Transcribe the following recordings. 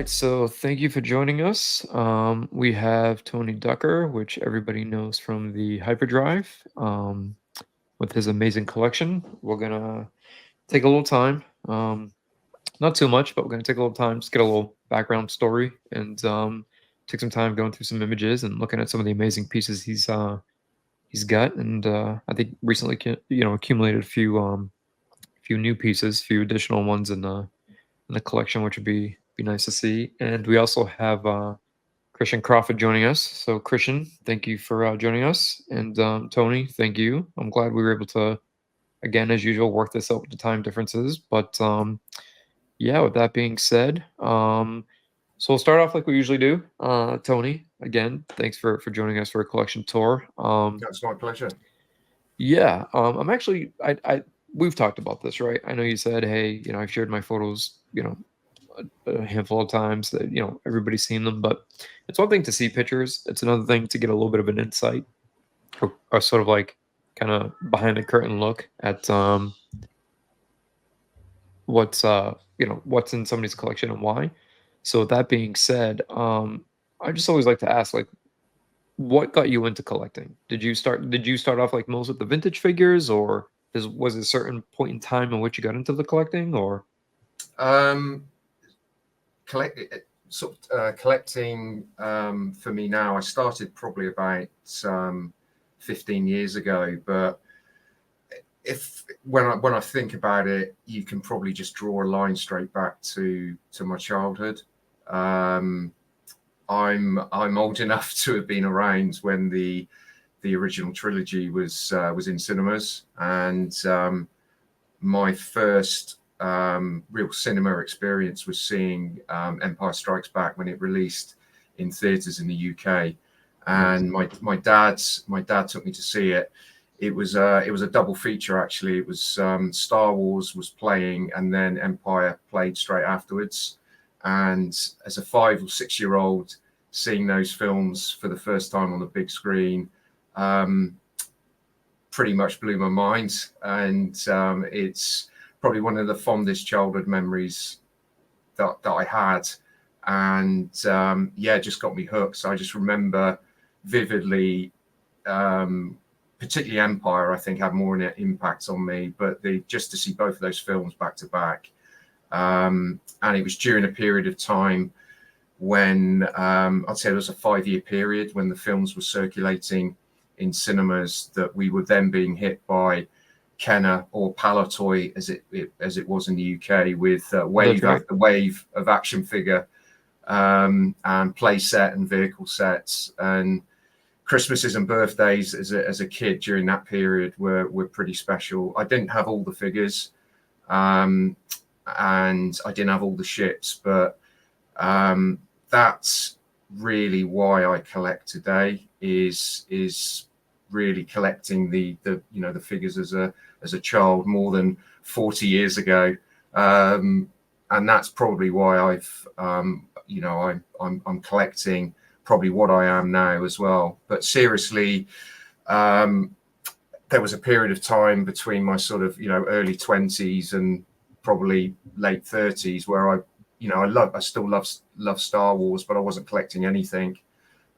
right, so thank you for joining us. We have Tony Ducker, which everybody knows from the Hyperdrive, with his amazing collection. We're gonna take a little time, not too much, but we're gonna take a little time, just get a little background story, and take some time going through some images and looking at some of the amazing pieces he's got. And I think recently, accumulated a few new pieces, few additional ones in the collection, which would be nice to see. And we also have Christian Crawford joining us. So Christian, thank you for joining us, and Tony, thank you. I'm glad we were able to, again, as usual, work this out with the time differences. But yeah, with that being said, so we'll start off like we usually do. Tony, again, thanks for joining us for a collection tour. That's my pleasure. Yeah, I'm actually I we've talked about this, right? I know you said, hey, I've shared my photos, a handful of times that everybody's seen them, but it's one thing to see pictures. It's another thing to get a little bit of an insight, or sort of like kind of behind the curtain look at what's in somebody's collection and why. So with that being said, I just always like to ask, like, what got you into collecting? Did you start off like most with the vintage figures, or was it a certain point in time in which you got into the collecting, or Um, collecting for me now. I started probably about 15 years ago, but if when I think about it, you can probably just draw a line straight back to my childhood. Um, I'm old enough to have been around when the original trilogy was in cinemas, and my first real cinema experience was seeing Empire Strikes Back when it released in theaters in the UK. nice? And my dad took me to see it. It was a double feature actually. It was Star Wars was playing, and then Empire played straight afterwards. And as a 5 or 6 year old, seeing those films for the first time on the big screen, um, pretty much blew my mind. And it's probably one of the fondest childhood memories that I had. And yeah, just got me hooked. So I just remember vividly, particularly Empire, I think had more an impact on me. But just to see both of those films back to back, and it was during a period of time when I'd say there was a 5 year period when the films were circulating in cinemas that we were then being hit by Kenner or Palitoy as it was in the UK with That's wave right. after wave of action figure and play set and vehicle sets. And Christmases and birthdays as a kid during that period were pretty special. I didn't have all the figures, um, and I didn't have all the ships, but that's really why I collect today. Is really collecting the figures as a child more than 40 years ago, and that's probably why I'm collecting probably what I am now as well. But seriously, um, there was a period of time between my sort of early 20s and probably late 30s where I still love Star Wars, but I wasn't collecting anything.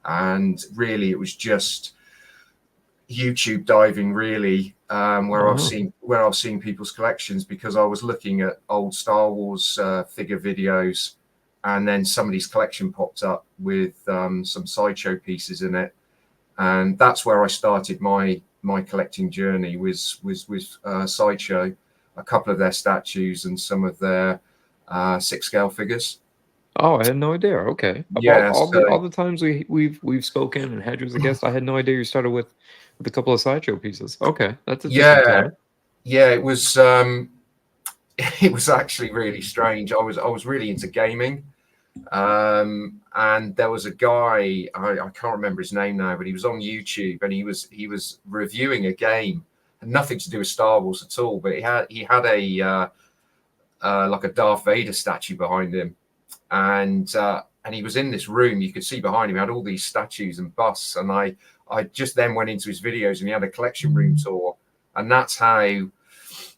And really it was just YouTube diving, really, Oh, where I've seen people's collections, because I was looking at old Star Wars figure videos, and then somebody's collection popped up with some sideshow pieces in it, and that's where I started my collecting journey. Was with sideshow, a couple of their statues and some of their 6 scale figures. oh, I had no idea. Okay, of all, Yeah, all the so all the times we've spoken and had you as a guest, I had no idea you started with a couple of sideshow pieces. Okay, that's interesting, yeah, Tony. yeah, it was it was actually really strange. I was really into gaming, and there was a guy, I can't remember his name now, but he was on YouTube, and he was reviewing a game, had nothing to do with Star Wars at all, but he had a like a Darth Vader statue behind him, and he was in this room. You could see behind him, he had all these statues and busts, and I just then went into his videos, and he had a collection room tour, and that's how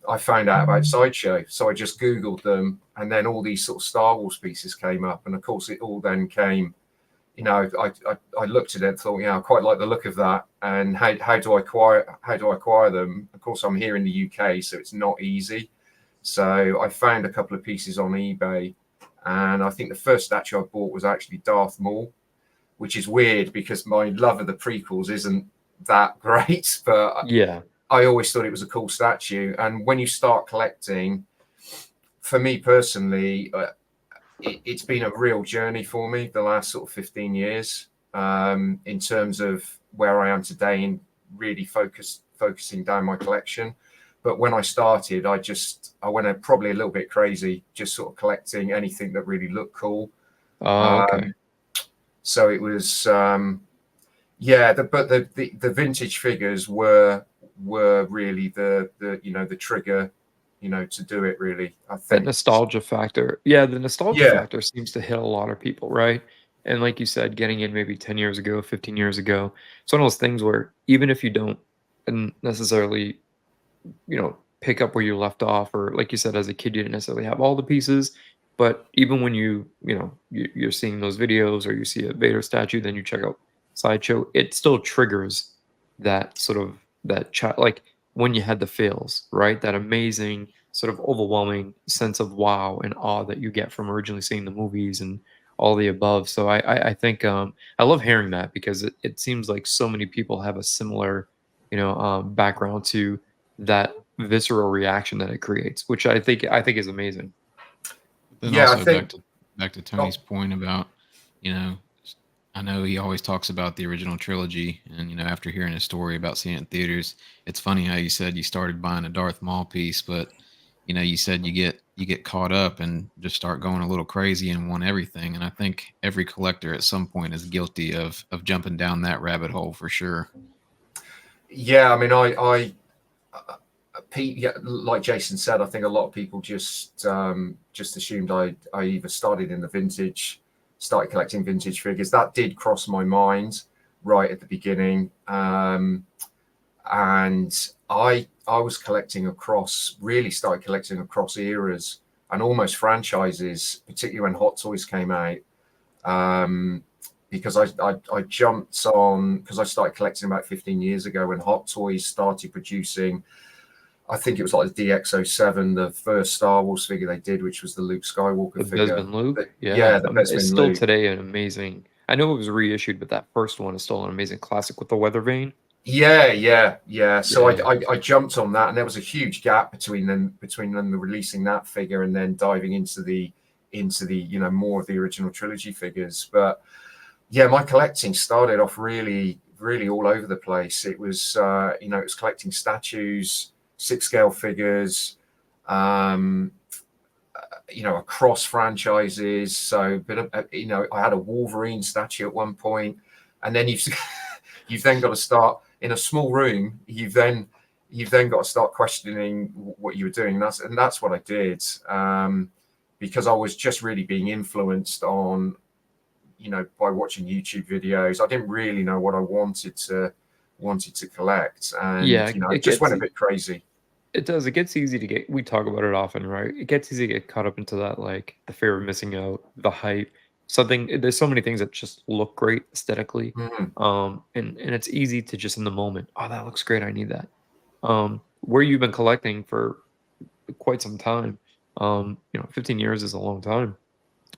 I found out about Sideshow. So I just Googled them, and then all these sort of Star Wars pieces came up. And of course, it all then came, I looked at it and thought, I quite like the look of that. And how do I acquire them? Of course, I'm here in the UK, so it's not easy. So I found a couple of pieces on eBay, and I think the first statue I bought was actually Darth Maul, which is weird because my love of the prequels isn't that great, but Yeah. I always thought it was a cool statue. And when you start collecting, for me personally, it's been a real journey for me the last sort of 15 years, in terms of where I am today and really focusing down my collection. But when I started, I went probably a little bit crazy, just sort of collecting anything that really looked cool. Oh, okay. So it was, but the vintage figures were really the trigger, to do it, really. I That think. nostalgia factor. Yeah, the nostalgia Yeah, factor seems to hit a lot of people, right? And like you said, getting in maybe 10 years ago, 15 years ago, it's one of those things where even if you don't necessarily, pick up where you left off, or like you said, as a kid, you didn't necessarily have all the pieces, but even when you're seeing those videos or you see a Vader statue, then you check out Sideshow, it still triggers that sort of that child, like when you had the fails, right? That amazing sort of overwhelming sense of wow and awe that you get from originally seeing the movies and all the above. So I think I love hearing that because it seems like so many people have a similar background to that visceral reaction that it creates, which I think is amazing. Then yeah, I also think. back to Oh, Tony's point about, you know, I know he always talks about the original trilogy, and after hearing his story about seeing it in theaters, it's funny how you said you started buying a Darth Maul piece, but you said you get caught up and just start going a little crazy and want everything. And I think every collector at some point is guilty of jumping down that rabbit hole for sure. yeah, I mean, Pete, yeah, like Jason said, I think a lot of people just assumed I either started in the vintage, started collecting vintage figures. That did cross my mind right at the beginning, and I was collecting really started collecting across eras and almost franchises, particularly when Hot Toys came out. Because I jumped on, because I started collecting about 15 years ago when Hot Toys started producing. I think it was like the DX07, the first Star Wars figure they did, which was the Luke Skywalker The figure. Bespin Luke, yeah, Yeah, the it's Bespin still Luke. today an amazing. I know it was reissued, but that first one is still an amazing classic with the weather vane. Yeah. So Yeah, I jumped on that, and there was a huge gap between them releasing that figure and then diving into the more of the original trilogy figures. But yeah, my collecting started off really, really all over the place. It was it was collecting statues, 6 scale figures, across franchises. So, but I had a Wolverine statue at one point, and then you've then got to start in a small room. You've then got to start questioning what you were doing. And that's what I did, because I was just really being influenced on, by watching YouTube videos. I didn't really know what I wanted to collect, and yeah, it just went a bit crazy. it does. It gets easy to get. We talk about it often, right? It gets easy to get caught up into that, like the fear of missing out, the hype. Something. There's so many things that just look great aesthetically, Mhm. and it's easy to just in the moment. Oh, that looks great. I need that. Where you've been collecting for quite some time. 15 years is a long time.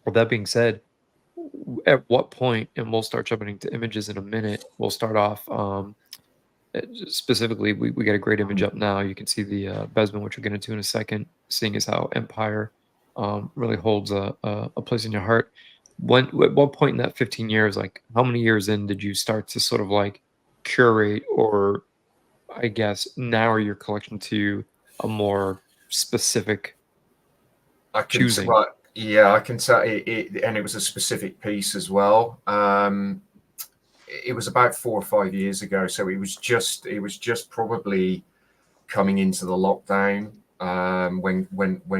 With that being said, at what point, and we'll start jumping into images in a minute. We'll start off. Specifically, we got a great image up now. You can see the Besman, which we'll get into in a second, seeing as how Empire really holds a place in your heart. At what point in that 15 years, like how many years in did you start to sort of like curate or I guess narrow your collection to a more specific I can choosing? well, yeah, I can tell it, and it was a specific piece as well. It was about 4 or 5 years ago, so it was just probably coming into the lockdown, when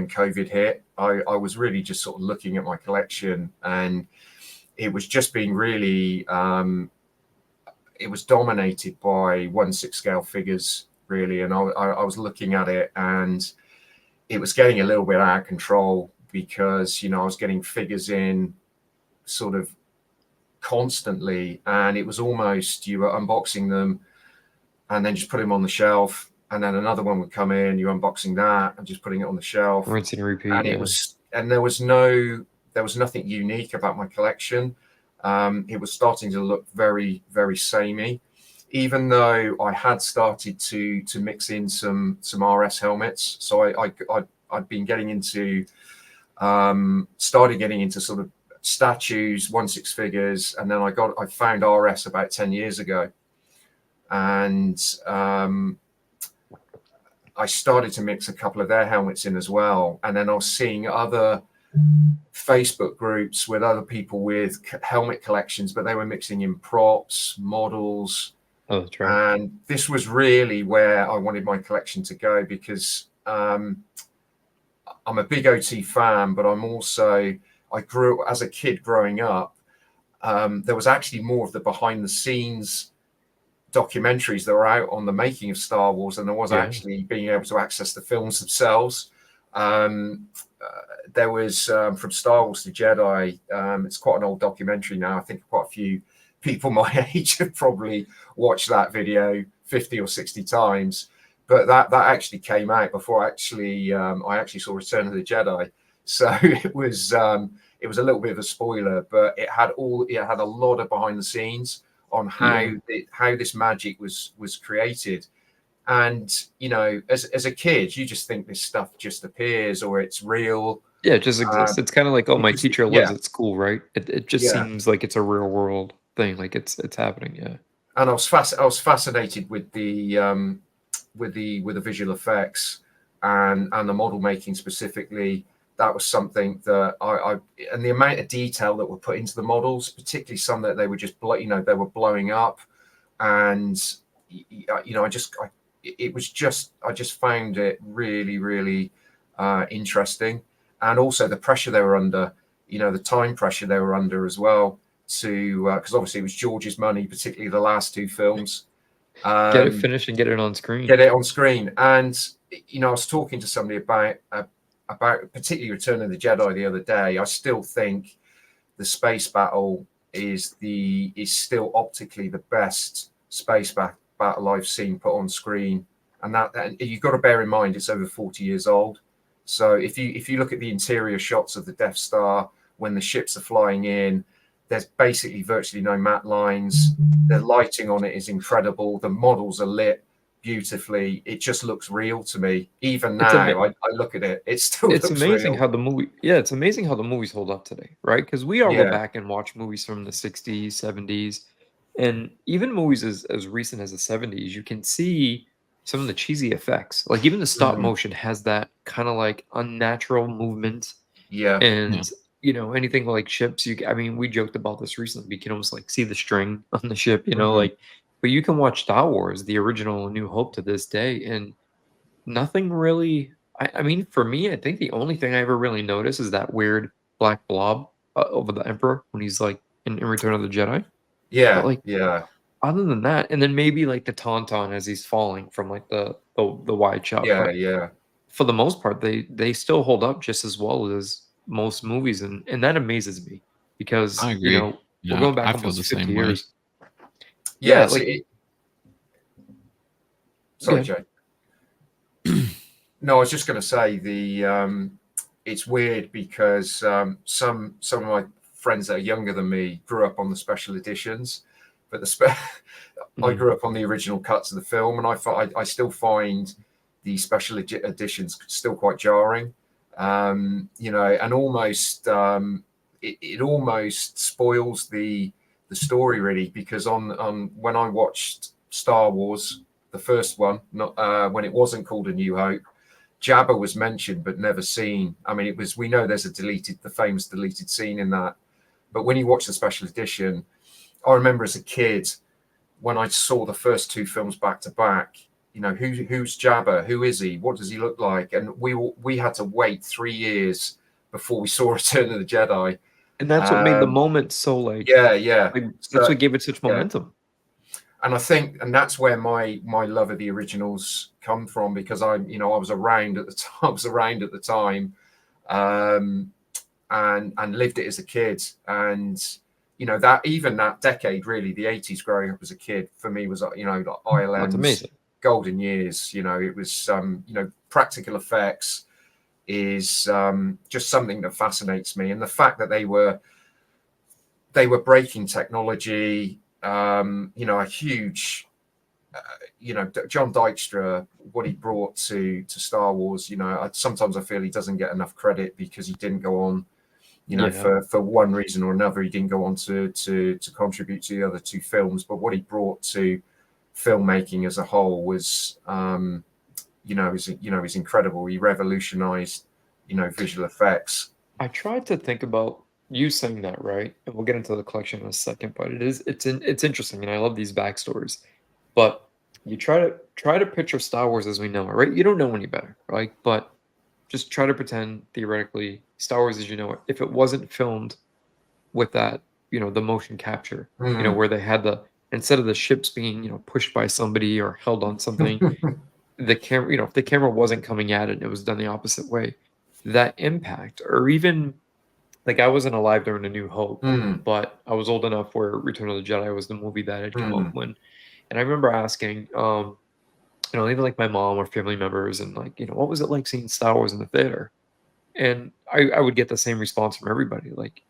COVID hit. I was really just sort of looking at my collection, and it was just being really, it was dominated by 1/6 scale figures. really, and I was looking at it, and it was getting a little bit out of control because, you know, I was getting figures in sort of constantly, and it was almost, you were unboxing them and then just put them on the shelf, and then another one would come in, you're unboxing that and just putting it on the shelf, Rinse and repeat. and it was, and there was nothing unique about my collection. It was starting to look very, very samey, even though I had started to mix in some RS helmets. So I'd been getting into started getting into sort of statues, 1/6 figures, and then I found RS about 10 years ago, and I started to mix a couple of their helmets in as well. And then I was seeing other Facebook groups with other people with helmet collections, but they were mixing in props, models. Oh, that's right. And this was really where I wanted my collection to go, because I'm a big OT fan, but I grew as a kid growing up. There was actually more of the behind the scenes documentaries that were out on the making of Star Wars than there was actually being able to access the films themselves. There was From Star Wars to Jedi. It's quite an old documentary now. I think quite a few people my age have probably watched that video 50 or 60 times. But that actually came out before I actually saw Return of the Jedi. So it was a little bit of a spoiler, but it had a lot of behind the scenes on how this magic was created. And, you know, as a kid, you just think this stuff just appears or it's real. Yeah, it just exists. It's kind of like, oh, my teacher lives at school, right? It just seems like it's a real world thing, like it's happening. Yeah. And I was fascinated with the visual effects and the model making specifically. That was something that and the amount of detail that were put into the models, particularly some that they were just they were blowing up, and you know, I just found it really, really interesting. And also the pressure they were under, you know, the time pressure they were under as well, to because obviously it was George's money, particularly the last two films. Get it finished and get it on screen. Get it on screen. And, you know, I was talking to somebody about particularly Return of the Jedi the other day. I still think the space battle is still optically the best space battle I've seen put on screen. And you've got to bear in mind it's over 40 years old. So if you look at the interior shots of the Death Star when the ships are flying in, there's basically virtually no matte lines. The lighting on it is incredible. The models are lit beautifully. It just looks real to me. Even now, I look at it, it's amazing real. how it's amazing how the movies hold up today, right? Because we all go back and watch movies from the 60s, 70s, and even movies as recent as the 70s, you can see some of the cheesy effects. Like even the stop motion has that kind of like unnatural movement. Yeah. And you know, anything like ships, I mean, we joked about this recently. You can almost like see the string on the ship, you know, like, but you can watch Star Wars, the original New Hope, to this day, and nothing really. I mean, for me, I think the only thing I ever really noticed is that weird black blob over the Emperor when he's like in Return of the Jedi. Yeah, but, like, yeah. Other than that, and then maybe like the Tauntaun as he's falling from like the wide shot. Yeah, but yeah. For the most part, they still hold up just as well as most movies, and that amazes me because I agree. you know we're going back almost 50 years. Yeah, like sorry, Jay. No, I was just going to say it's weird because some of my friends that are younger than me grew up on the special editions, but I grew up on the original cuts of the film, and I still find the special editions still quite jarring. You know, and almost it almost spoils the story really, because on when I watched Star Wars, the first one, not when it wasn't called A New Hope, Jabba was mentioned but never seen. I mean, we know there's the famous deleted scene in that, but when you watch the special edition, I remember as a kid when I saw the first two films back to back, you know, who's Jabba? Who is he? What does he look like? And we had to wait 3 years before we saw Return of the Jedi. And that's what made the moment so like yeah. Like, that's what gave it such momentum. and I think, and that's where my love of the originals come from, because I was around at the time, and lived it as a kid. And that even that decade, really, the 80s, growing up as a kid, for me was like That's ILM's amazing. golden years. It was practical effects is just something that fascinates me, and the fact that they were breaking technology, a huge John Dykstra, what he brought to Star Wars. Sometimes I feel he doesn't get enough credit, because he didn't go on, Yeah. for one reason or another, he didn't go on to contribute to the other two films. But what he brought to filmmaking as a whole was, is incredible. He revolutionized, visual effects. I tried to think about you saying that, right? And we'll get into the collection in a second, but it's interesting, and I love these backstories. But you try to picture Star Wars as we know it, right? You don't know any better, right? But just try to pretend theoretically Star Wars as you know it. If it wasn't filmed with that, the motion capture, where they had instead of the ships being, pushed by somebody or held on something, the camera, if the camera wasn't coming at it and it was done the opposite way, that impact, or even like I wasn't alive during A New Hope, but I was old enough where Return of the Jedi was the movie that had come out when, and I remember asking, even like my mom or family members, and like, what was it like seeing Star Wars in the theater? And I would get the same response from everybody, like,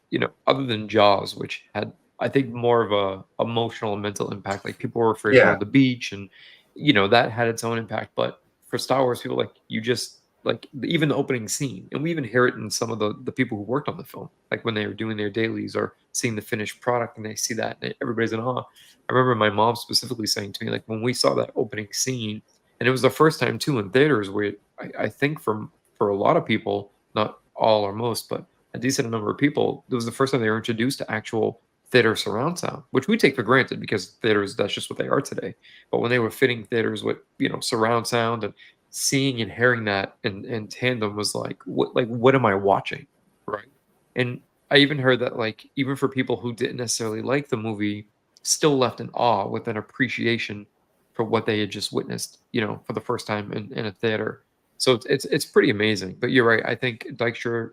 other than Jaws, which had, I think, more of a emotional and mental impact. Like people were afraid to go to the beach, and that had its own impact. But for Star Wars, people like you just like even the opening scene, and we even hear it in some of the people who worked on the film, like when they were doing their dailies or seeing the finished product, and they see that, and everybody's in awe. I remember my mom specifically saying to me, like when we saw that opening scene, and it was the first time too in theaters, where I think for a lot of people, not all or most, but a decent number of people, it was the first time they were introduced to actual theater surround sound, which we take for granted because theaters, that's just what they are today. But when they were fitting theaters with, surround sound, and seeing and hearing that in tandem was like, what am I watching? Right. And I even heard that, like, even for people who didn't necessarily like the movie, still left in awe with an appreciation for what they had just witnessed, for the first time in a theater. So it's pretty amazing. But you're right. I think Dykstra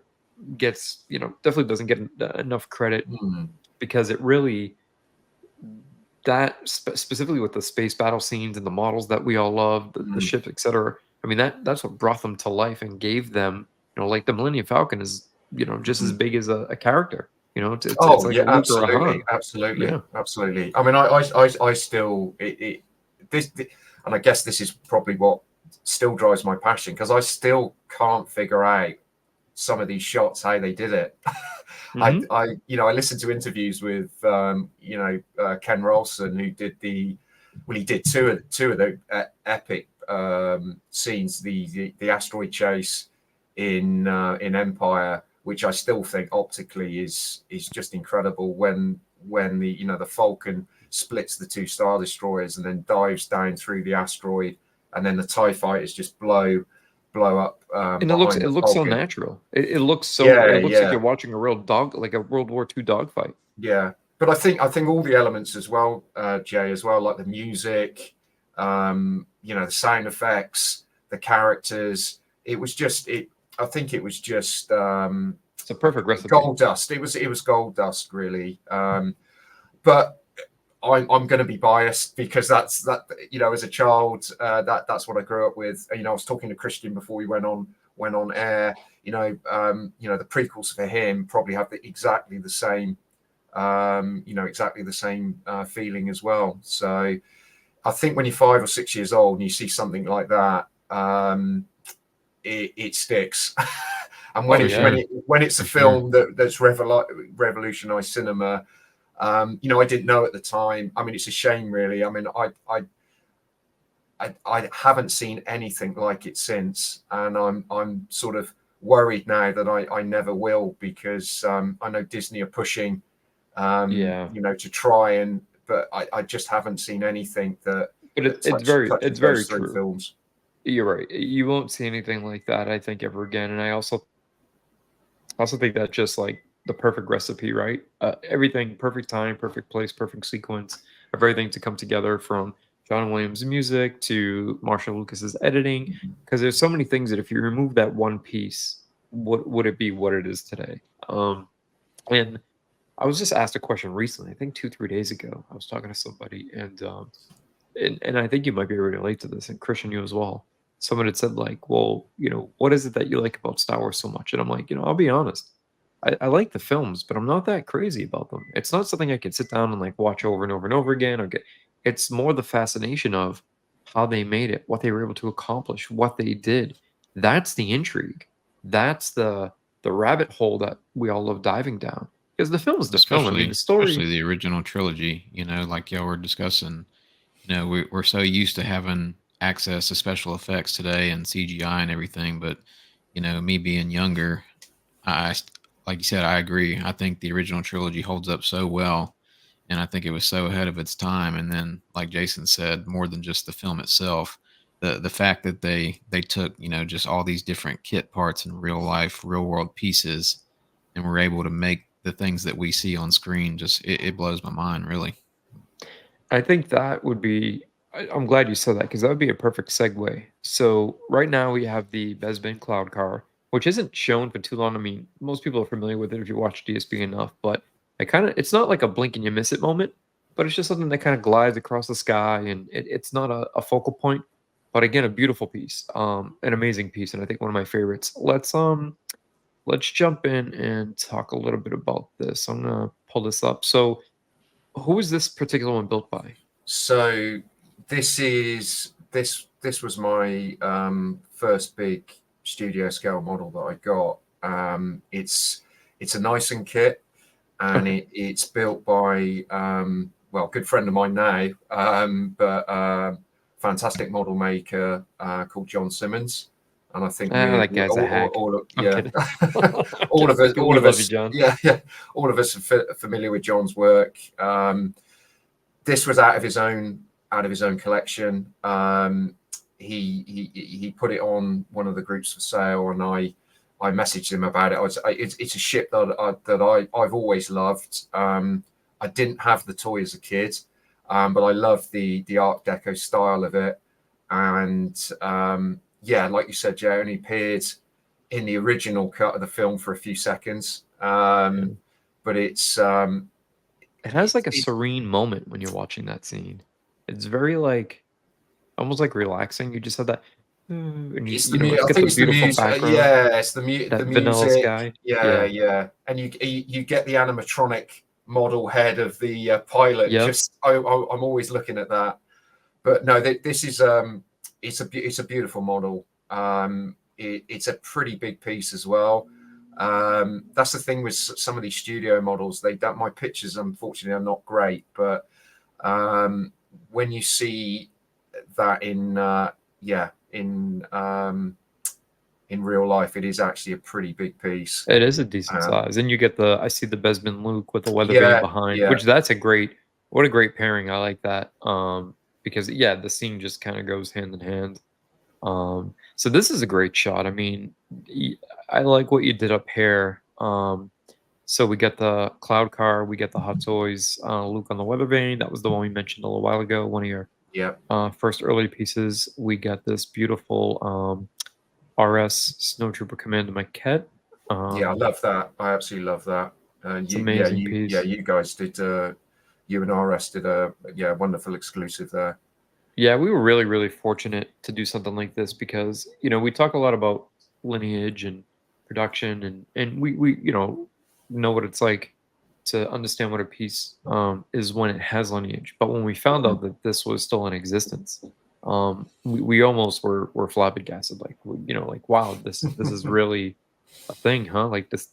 gets, definitely doesn't get enough credit, because it really, specifically with the space battle scenes and the models that we all love, the ships, etc. I mean, that's what brought them to life and gave them, like the Millennium Falcon is, just as big as a character. It's like a Luke or a Han. Absolutely. I mean, I still this, and I guess this is probably what still drives my passion, because I still can't figure out some of these shots, how they did it. I listened to interviews with Ken Rolson, who did he did two of the epic scenes, the asteroid chase in Empire, which I still think optically is just incredible, when the Falcon splits the two Star Destroyers and then dives down through the asteroid, and then the TIE fighters just blow up. And it looks so natural. It looks so. It looks like you're watching a real like a World War II dogfight. Yeah, but I think all the elements as well, Jay, as well, like the music, the sound effects, the characters. It was just I think it was just it's a perfect recipe. Gold dust. It was gold dust, really. But I'm going to be biased, because that's as a child, that's what I grew up with. I was talking to Christian before we went on air. The prequels for him probably have exactly the same feeling as well. So I think when you're 5 or 6 years old and you see something like that, it sticks. And when it's a film that's revolutionized cinema. I didn't know at the time. I mean, it's a shame, really. I mean, I haven't seen anything like it since, and I'm sort of worried now that I never will, because I know Disney are pushing, to try but I just haven't seen anything that. But it's very true. Films. You're right. You won't see anything like that, I think, ever again. And I also think that just like the perfect recipe, right? Everything, perfect time, perfect place, perfect sequence. of everything to come together from John Williams' music to Marshall Lucas's editing, because there's so many things that if you remove that one piece, what would it be what it is today? And I was just asked a question recently, I think 2, 3 days ago. I was talking to somebody, and I think you might be able to relate to this, and Christian, you as well. Someone had said, like, well, what is it that you like about Star Wars so much? And I'm like, I'll be honest. I like the films, but I'm not that crazy about them. It's not something I could sit down and like watch over and over and over again or get. It's more the fascination of how they made it, what they were able to accomplish, what they did. That's the intrigue. That's the rabbit hole that we all love diving down. Because the film is the film. I mean, the story. Especially the original trilogy, like y'all were discussing. We're so used to having access to special effects today and CGI and everything, but me being younger, I like you said, I agree. I think the original trilogy holds up so well, and I think it was so ahead of its time. And then, like Jason said, more than just the film itself, the fact that they took just all these different kit parts and real life, real world pieces, and were able to make the things that we see on screen. Just it blows my mind, really. I think that would be. I'm glad you said that because that would be a perfect segue. So right now we have the Bespin Cloud Car, which isn't shown for too long. I mean, most people are familiar with it if you watch DSP enough, but it's not like a blink and you miss it moment, but it's just something that kind of glides across the sky, and it's not a focal point. But again, a beautiful piece, an amazing piece, and I think one of my favorites. Let's jump in and talk a little bit about this. I'm gonna pull this up. So who is this particular one built by? So this was my first big studio scale model that I got. It's a Nysen kit, and it's built by a good friend of mine now, but fantastic model maker called John Simmons. And I think that guy's a hack. all of us are familiar with John's work. This was out of his own collection. He put it on one of the groups for sale, and I messaged him about it. It's a ship that I've always loved. I didn't have the toy as a kid, but I loved the Art Deco style of it. And like you said, Jay, only appeared in the original cut of the film for a few seconds. But it's it has like a serene moment when you're watching that scene. It's very almost like relaxing. You just have that. And it's the music. Yeah, it's the music. Vanilla sky. Yeah. And you get the animatronic model head of the pilot. Yep. I'm always looking at that. But no, this is it's a beautiful model. It's a pretty big piece as well. That's the thing with some of these studio models. My pictures, unfortunately, are not great, but when you see that in real life, it is actually a pretty big piece. It is a decent size, and you get I see the Bespin Luke with the weather vane behind, which that's what a great pairing. I like that because the scene just kind of goes hand in hand. So this is a great shot. I mean, I like what you did up here. So we get the Cloud Car, we get the Hot Toys Luke on the weather vane. That was the one we mentioned a little while ago, one of your first early pieces. We got this beautiful RS Snowtrooper Commander maquette. I love that. I absolutely love that. It's an amazing piece. You guys did. You and RS did a wonderful exclusive there. Yeah, we were really, really fortunate to do something like this because we talk a lot about lineage and production, and we know what it's like to understand what a piece is when it has lineage. But when we found out that this was still in existence, we almost were flabbergasted. Like wow, this is really a thing, huh? Like this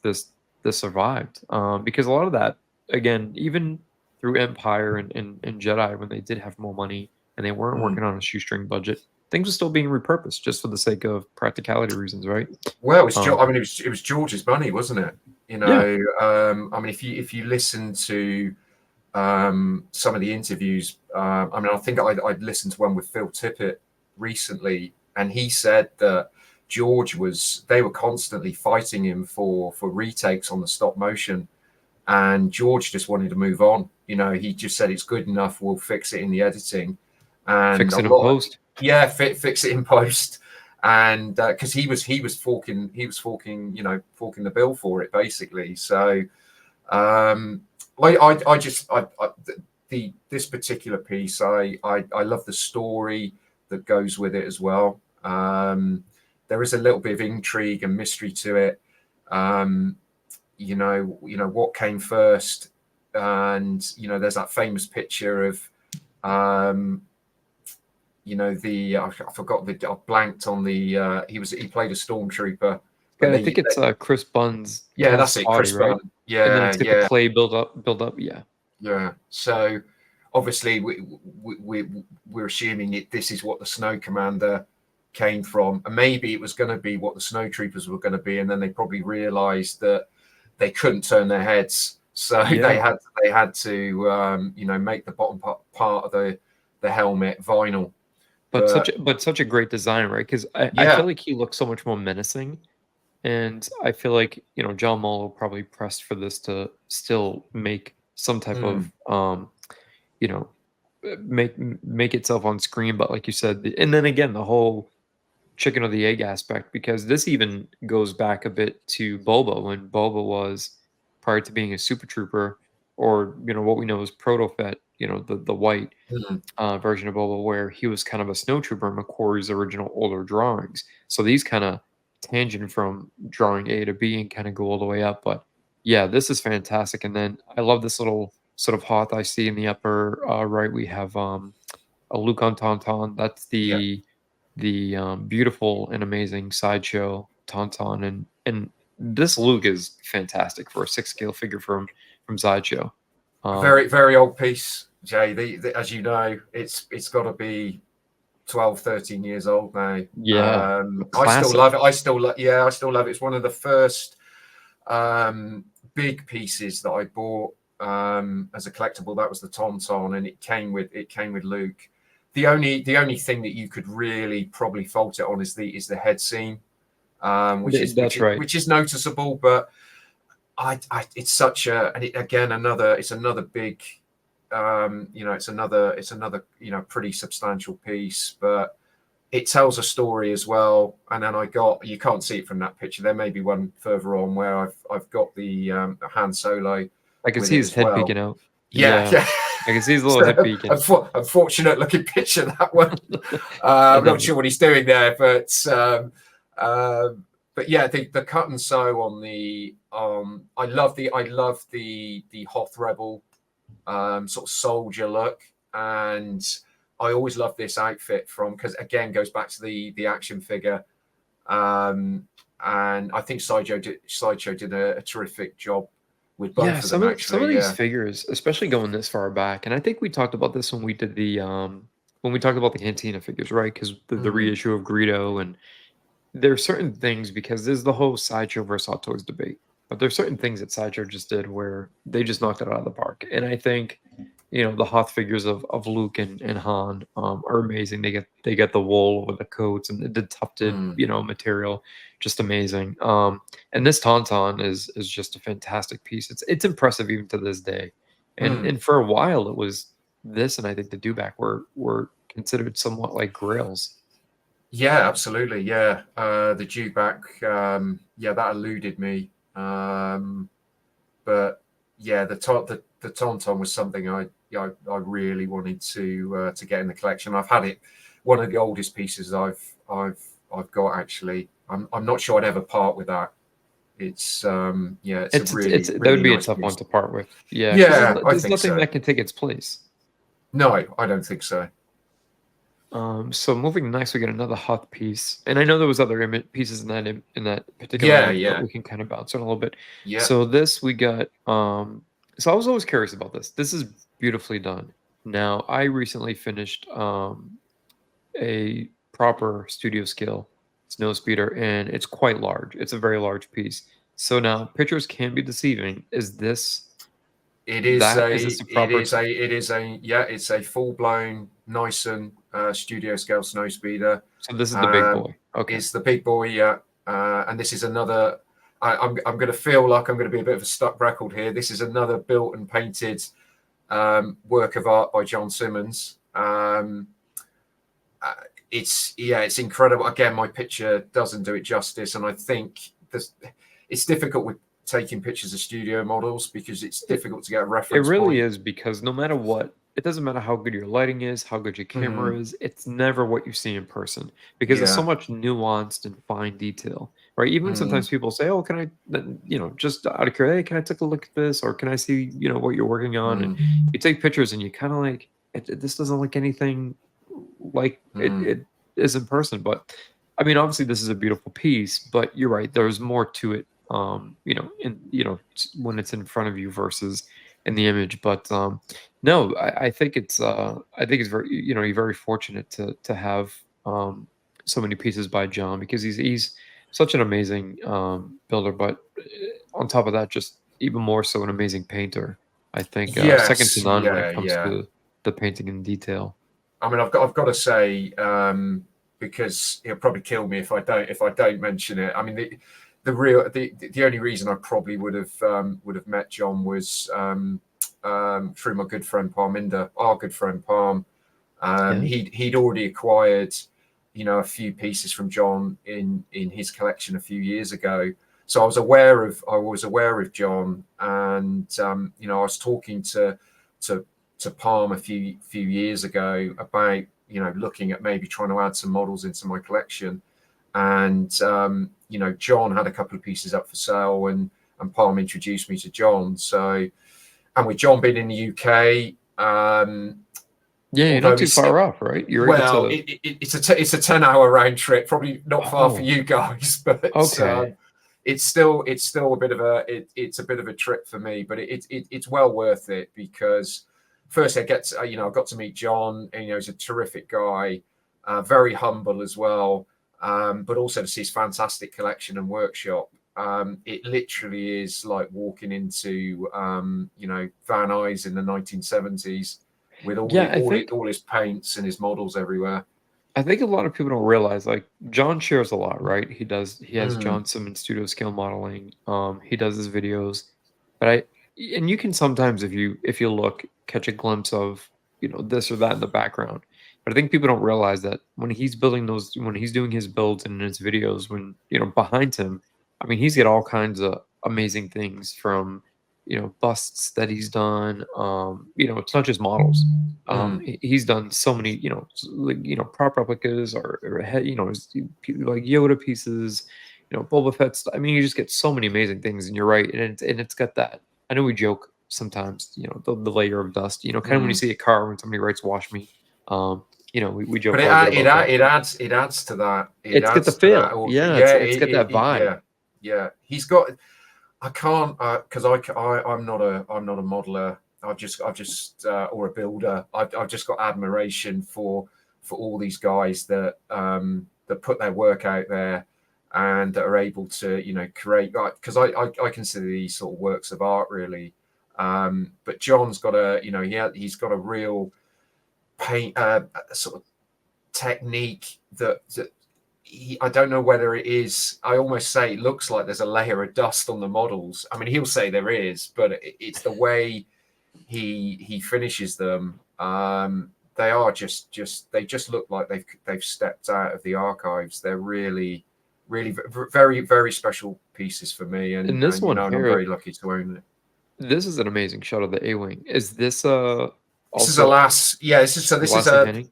survived because a lot of that, again, even through Empire and Jedi, when they did have more money and they weren't working on a shoestring budget, things were still being repurposed just for the sake of practicality reasons, right? Well, it was George's money, wasn't it? I mean, if you listen to some of the interviews, I think I'd listened to one with Phil Tippett recently, and he said that they were constantly fighting him for retakes on the stop motion, and George just wanted to move on. You know, he just said it's good enough. We'll fix it in the editing, and Fix it a in lot. post. Yeah, fix it in post, and because he was forking, forking the bill for it basically. So I just this particular piece, I love the story that goes with it as well. There is a little bit of intrigue and mystery to it. You know what came first, and there's that famous picture of I forgot I blanked on the he played a stormtrooper. Yeah, I think it's Chris Bunn's that's it, body, Chris right? Bunn. Yeah, And then it's got the clay build up. Yeah. Yeah. So obviously we're assuming this is what the Snow Commander came from, and maybe it was going to be what the Snow Troopers were going to be, and then they probably realised that they couldn't turn their heads, so they had to make the bottom part of the helmet vinyl. But such a great design, right? Because I feel like he looks so much more menacing. And I feel like, John Mull probably pressed for this to still make some type of, make itself on screen. But like you said, and then again, the whole chicken or the egg aspect, because this even goes back a bit to Boba, when Boba was, prior to being a Super Trooper, or, what we know as Proto Fett, the white version of Boba, where he was kind of a snow trooper in McQuarrie's original older drawings. So these kind of tangent from drawing A to B and kind of go all the way up. But yeah, this is fantastic. And then I love this little sort of Hoth I see in the upper right. We have a Luke on Tauntaun. That's the beautiful and amazing sideshow Tauntaun, and this Luke is fantastic for a 6-scale figure from Sideshow. Very, very old piece, Jay. As you know, it's got to be 12, 13 years old now. Yeah. I still love it. I still love it. It's one of the first big pieces that I bought as a collectible. That was the Tauntaun, and it came with Luke. The only thing that you could really probably fault it on is the head seam, which is noticeable, but it's such a, and it's another big, it's another pretty substantial piece, but it tells a story as well. And then you can't see it from that picture. There may be one further on where I've got the Han Solo. I can see his head peeking out. Yeah. I can see his little head peeking. Unfortunate looking picture, that one. I'm not sure what he's doing there, but yeah, the cut and sew on the I love the Hoth Rebel sort of soldier look, and I always love this outfit because again goes back to the action figure, and I think Sideshow did a terrific job with both of them. Some of these figures, especially going this far back, and I think we talked about this when we did when we talked about the Cantina figures, right? Because the reissue of Greedo, and there are certain things, because there's the whole Sideshow versus Hot Toys debate, but there's certain things that Sideshow just did where they just knocked it out of the park. And I think, the Hoth figures of Luke and Han are amazing. They get the wool over the coats and the tufted, material, just amazing. And this Tauntaun is just a fantastic piece. It's impressive even to this day. And for a while it was this, and I think the Dewback were considered somewhat like grails. Yeah, absolutely. Yeah. The Dewback, that eluded me. But yeah, the Tauntaun was something I really wanted to get in the collection. I've had it, one of the oldest pieces I've got, actually. I'm not sure I'd ever part with that. It's it's really that would be nice a tough one to part with. Yeah. There's nothing that can take its place. No, I don't think so. So moving next, we get another Hoth piece, and I know there was other pieces in that particular but we can kind of bounce on a little bit. Yeah. So this we got. So I was always curious about this. This is beautifully done. Now I recently finished a proper studio scale snow speeder, and it's quite large. It's a very large piece. So now pictures can be deceiving. Is this? It's a full-blown Nyson studio scale snow speeder. So this is the big boy. Okay, it's the big boy, yeah. And this is another. I'm going to feel like I'm going to be a bit of a stuck record here. This is another built and painted work of art by John Simmons. It's incredible. Again, my picture doesn't do it justice, and I think it's difficult with taking pictures of studio models because it's difficult to get a It reference really point. is, because no matter what, it doesn't matter how good your lighting is, how good your camera is, it's never what you see in person, because there's so Yeah. much nuanced and fine detail, right? Even sometimes people say, "Oh, can I, just out of curiosity, hey, can I take a look at this, or can I see, what you're working on?" And you take pictures, and you kind of like, this doesn't look anything like it is in person. But I mean, obviously, this is a beautiful piece, but you're right. There's more to it, when it's in front of you versus in the image. But no, I think it's very, you're very fortunate to have so many pieces by John, because he's such an amazing builder. But on top of that, just even more so an amazing painter. I think second to Yes. none when it Yeah. comes Yeah. to the painting in detail. I mean, I've got to say, because he'll probably kill me if I don't mention it. I mean, the only reason I probably would have met John was through my good friend Parminder, our good friend Palm. Yeah. He'd already acquired, a few pieces from John in his collection a few years ago. So I was aware of John, and I was talking to Palm a few years ago about looking at maybe trying to add some models into my collection, and John had a couple of pieces up for sale, and Palm introduced me to John. So, and with John being in the UK, Yeah, you're although not too he's far off, right? You're well, able to. it's a 10-hour round trip, probably not far for Oh, you guys, but okay. it's still a bit of it's a bit of a trip for me, but it's well worth it, because first I got to meet John, and he's a terrific guy, very humble as well, but also to see his fantastic collection and workshop. It literally is like walking into Van Nuys in the 1970s, with Yeah, I think all his paints and his models everywhere. I think a lot of people don't realize, like, John shares a lot, right? He has Mm, John Simmons studio scale modeling. He does his videos, but and you can sometimes, if you look, catch a glimpse of, this or that in the background. But I think people don't realize that when he's doing his builds and his videos, when, behind him, I mean, he's got all kinds of amazing things from, busts that he's done. It's not just models. mm. He's done so many, prop replicas, like Yoda pieces, Boba Fett. I mean, you just get so many amazing things, and you're right, and it's got that. I know we joke sometimes, the layer of dust, kind of when you see a car when somebody writes "wash me," we joke But a little bit about that. it adds to that. It It's got the adds to that. feel, yeah. Yeah, It's got that vibe. yeah. He's got. I can't because I'm not a modeler. I've just or a builder. I've just got admiration for all these guys that that put their work out there, and that are able to create, because I consider these sort of works of art, really. But John's got he's got a real paint sort of technique that I don't know whether it is. I almost say it looks like there's a layer of dust on the models. I mean, he'll say there is, but it's the way he finishes them. They are they just look like they've stepped out of the archives. They're really very, very special pieces for me, And this one and I'm here, very lucky to own it. this is an amazing shot of the A-wing. Is this This is a also this is Lassie a Henning?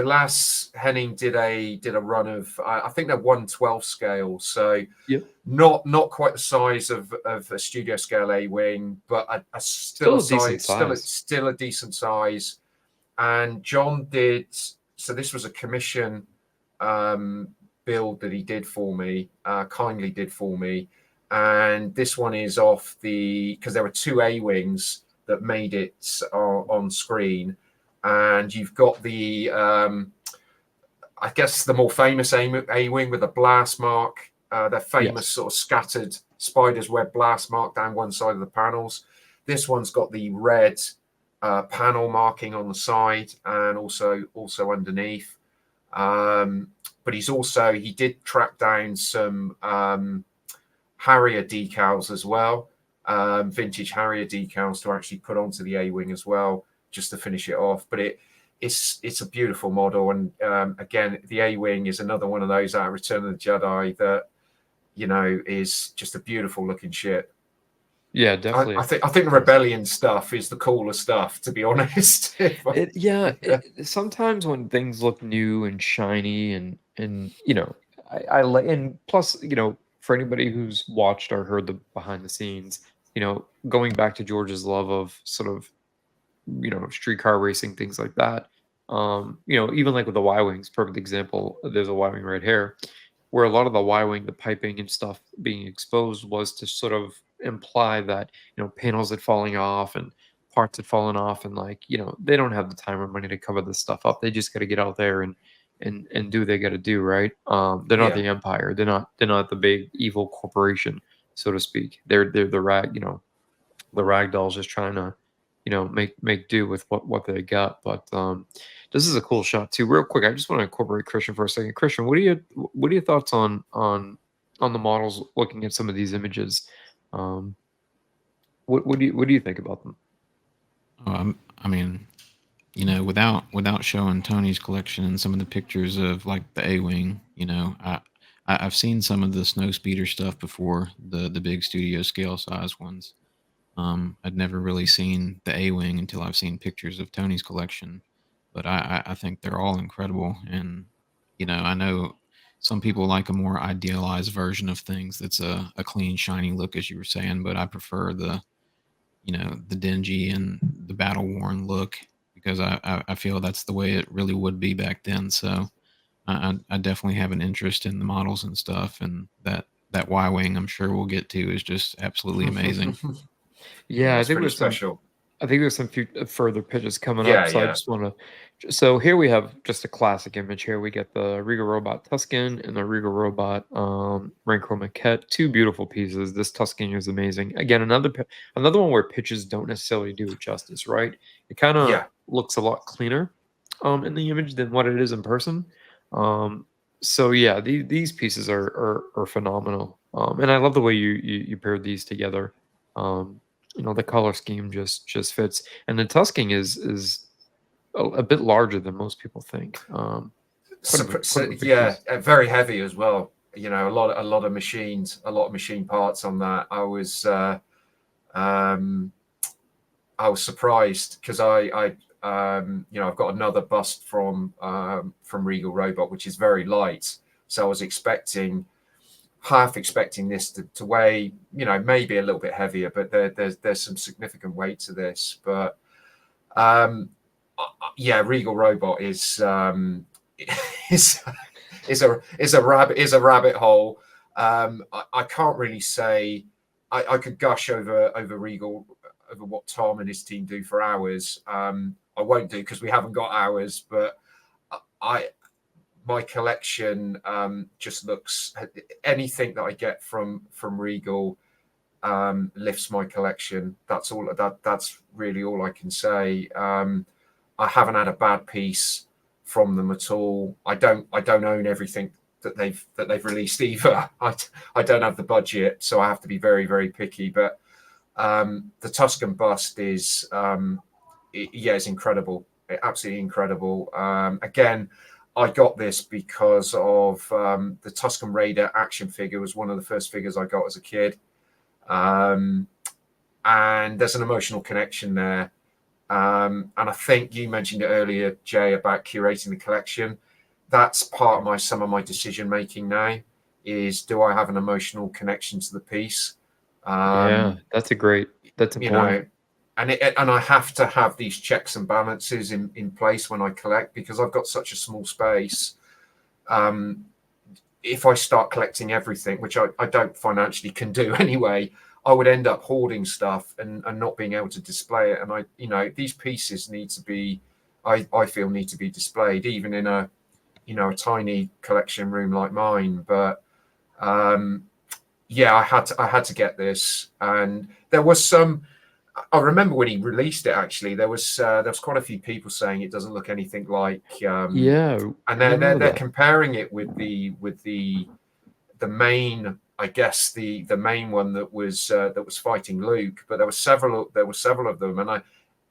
Lass Henning did a run of, I think they're 1/12 scale, so Yep. not quite the size of a studio scale A-wing, but still Still a a decent size, size. still a decent size. And John did, so this was a commission build that he did for me, kindly did for me, and this one is off because there were two A-wings that made it on screen, and you've got the I guess the more famous A-wing with the blast mark, their famous Yes. sort of scattered spider's web blast mark down one side of the panels. This one's got the red panel marking on the side, and also underneath. But he did track down some Harrier decals as well. vintage Harrier decals to actually put onto the A-wing as well, just to finish it off. But it's a beautiful model, and again, the A-wing is another one of those out of Return of the Jedi that, you know, is just a beautiful looking ship. Yeah, definitely. I think the Rebellion stuff is the cooler stuff, to be honest. Sometimes when things look new and shiny and you know, I like, and plus, you know, for anybody who's watched or heard the behind the scenes, you know, going back to George's love of sort of, you know, streetcar racing, things like that. You know, even like with the Y wings, perfect example. There's a Y wing right here, where a lot of the Y wing, the piping and stuff being exposed was to sort of imply that, you know, panels had falling off and parts had fallen off, and like, you know, they don't have the time or money to cover this stuff up. They just got to get out there and do what they got to do, right? They're not Yeah. the Empire. They're not the big evil corporation, so to speak. They're the rag, you know, the rag dolls just trying to, you know, make do with what they got. But this is a cool shot too. Real quick, I just want to incorporate Christian for a second. Christian, what are your thoughts on the models? Looking at some of these images, what do you think about them? I mean, you know, without showing Tony's collection and some of the pictures of like the A-wing, you know, I've seen some of the snow speeder stuff before, the big studio scale size ones. I'd never really seen the A-wing until I've seen pictures of Tony's collection, but I think they're all incredible. And you know, I know some people like a more idealized version of things that's a clean, shiny look, as you were saying, but I prefer the, you know, the dingy and the battle worn look, because I feel that's the way it really would be back then. So I definitely have an interest in the models and stuff, and that Y wing I'm sure we'll get to is just absolutely amazing. Yeah, I It's think pretty there's some. special. I think there's some further pitches coming up, Yeah, so I yeah. just want to. So here we have just a classic image. Here we get the Regal Robot Tusken and the Regal Robot Rancor Maquette. Two beautiful pieces. This Tusken is amazing. Again, another one where pitches don't necessarily do it justice. Right? It kind of Yeah. looks a lot cleaner in the image than what it is in person. So yeah, these pieces are phenomenal. And I love the way you paired these together. You know, the color scheme just fits, and the tusking is a bit larger than most people think. Yeah, very heavy as well. You know, a lot of machines, a lot of machine parts on that. I was surprised because you know, I've got another bust from Regal Robot, which is very light. So I was half expecting this to weigh, you know, maybe a little bit heavier, but there's some significant weight to this. But yeah, Regal Robot is is a rabbit hole. I can't really say. I could gush over Regal, over what Tom and his team do for hours. I won't do because we haven't got hours, but my collection just looks, anything that I get from Regal lifts my collection. That's all. That's really all I can say. I haven't had a bad piece from them at all. I don't own everything that they've released either. I don't have the budget, so I have to be very, very picky. But the Tusken bust is it's incredible, absolutely incredible. Again, I got this because of the Tusken Raider action figure. Was one of the first figures I got as a kid, and there's an emotional connection there. And I think you mentioned it earlier, Jay, about curating the collection. That's part of some of my decision making now. Is, do I have an emotional connection to the piece? Yeah, that's important. You know, and I have to have these checks and balances in place when I collect, because I've got such a small space. If I start collecting everything, which I don't financially can do anyway, I would end up hoarding stuff and not being able to display it. And you know, these pieces need to be, I feel, need to be displayed, even in a, you know, a tiny collection room like mine. But yeah, I had to get this, and there was some. I remember when he released it. Actually, there was quite a few people saying it doesn't look anything like. Yeah, and I know they're that. comparing it with the main I guess the main one that was fighting Luke, but there were several of them, and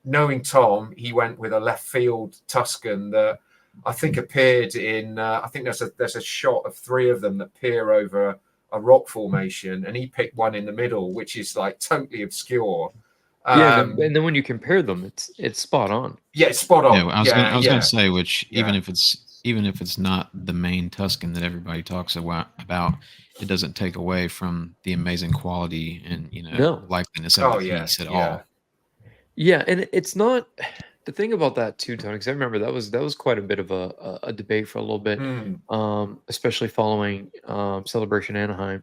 knowing Tom, he went with a left field Tuscan that I think appeared in. I think there's a shot of three of them that peer over a rock formation, and he picked one in the middle, which is like totally obscure. Yeah, and then when you compare them, it's spot on. Yeah, it's spot on. Yeah, I was going to say, which even if it's not the main Tuscan that everybody talks about, it doesn't take away from the amazing quality and likeliness of the piece at all. Yeah, and it's not the thing about that too, Tony. Because I remember that was quite a bit of a debate for a little bit, especially following Celebration Anaheim.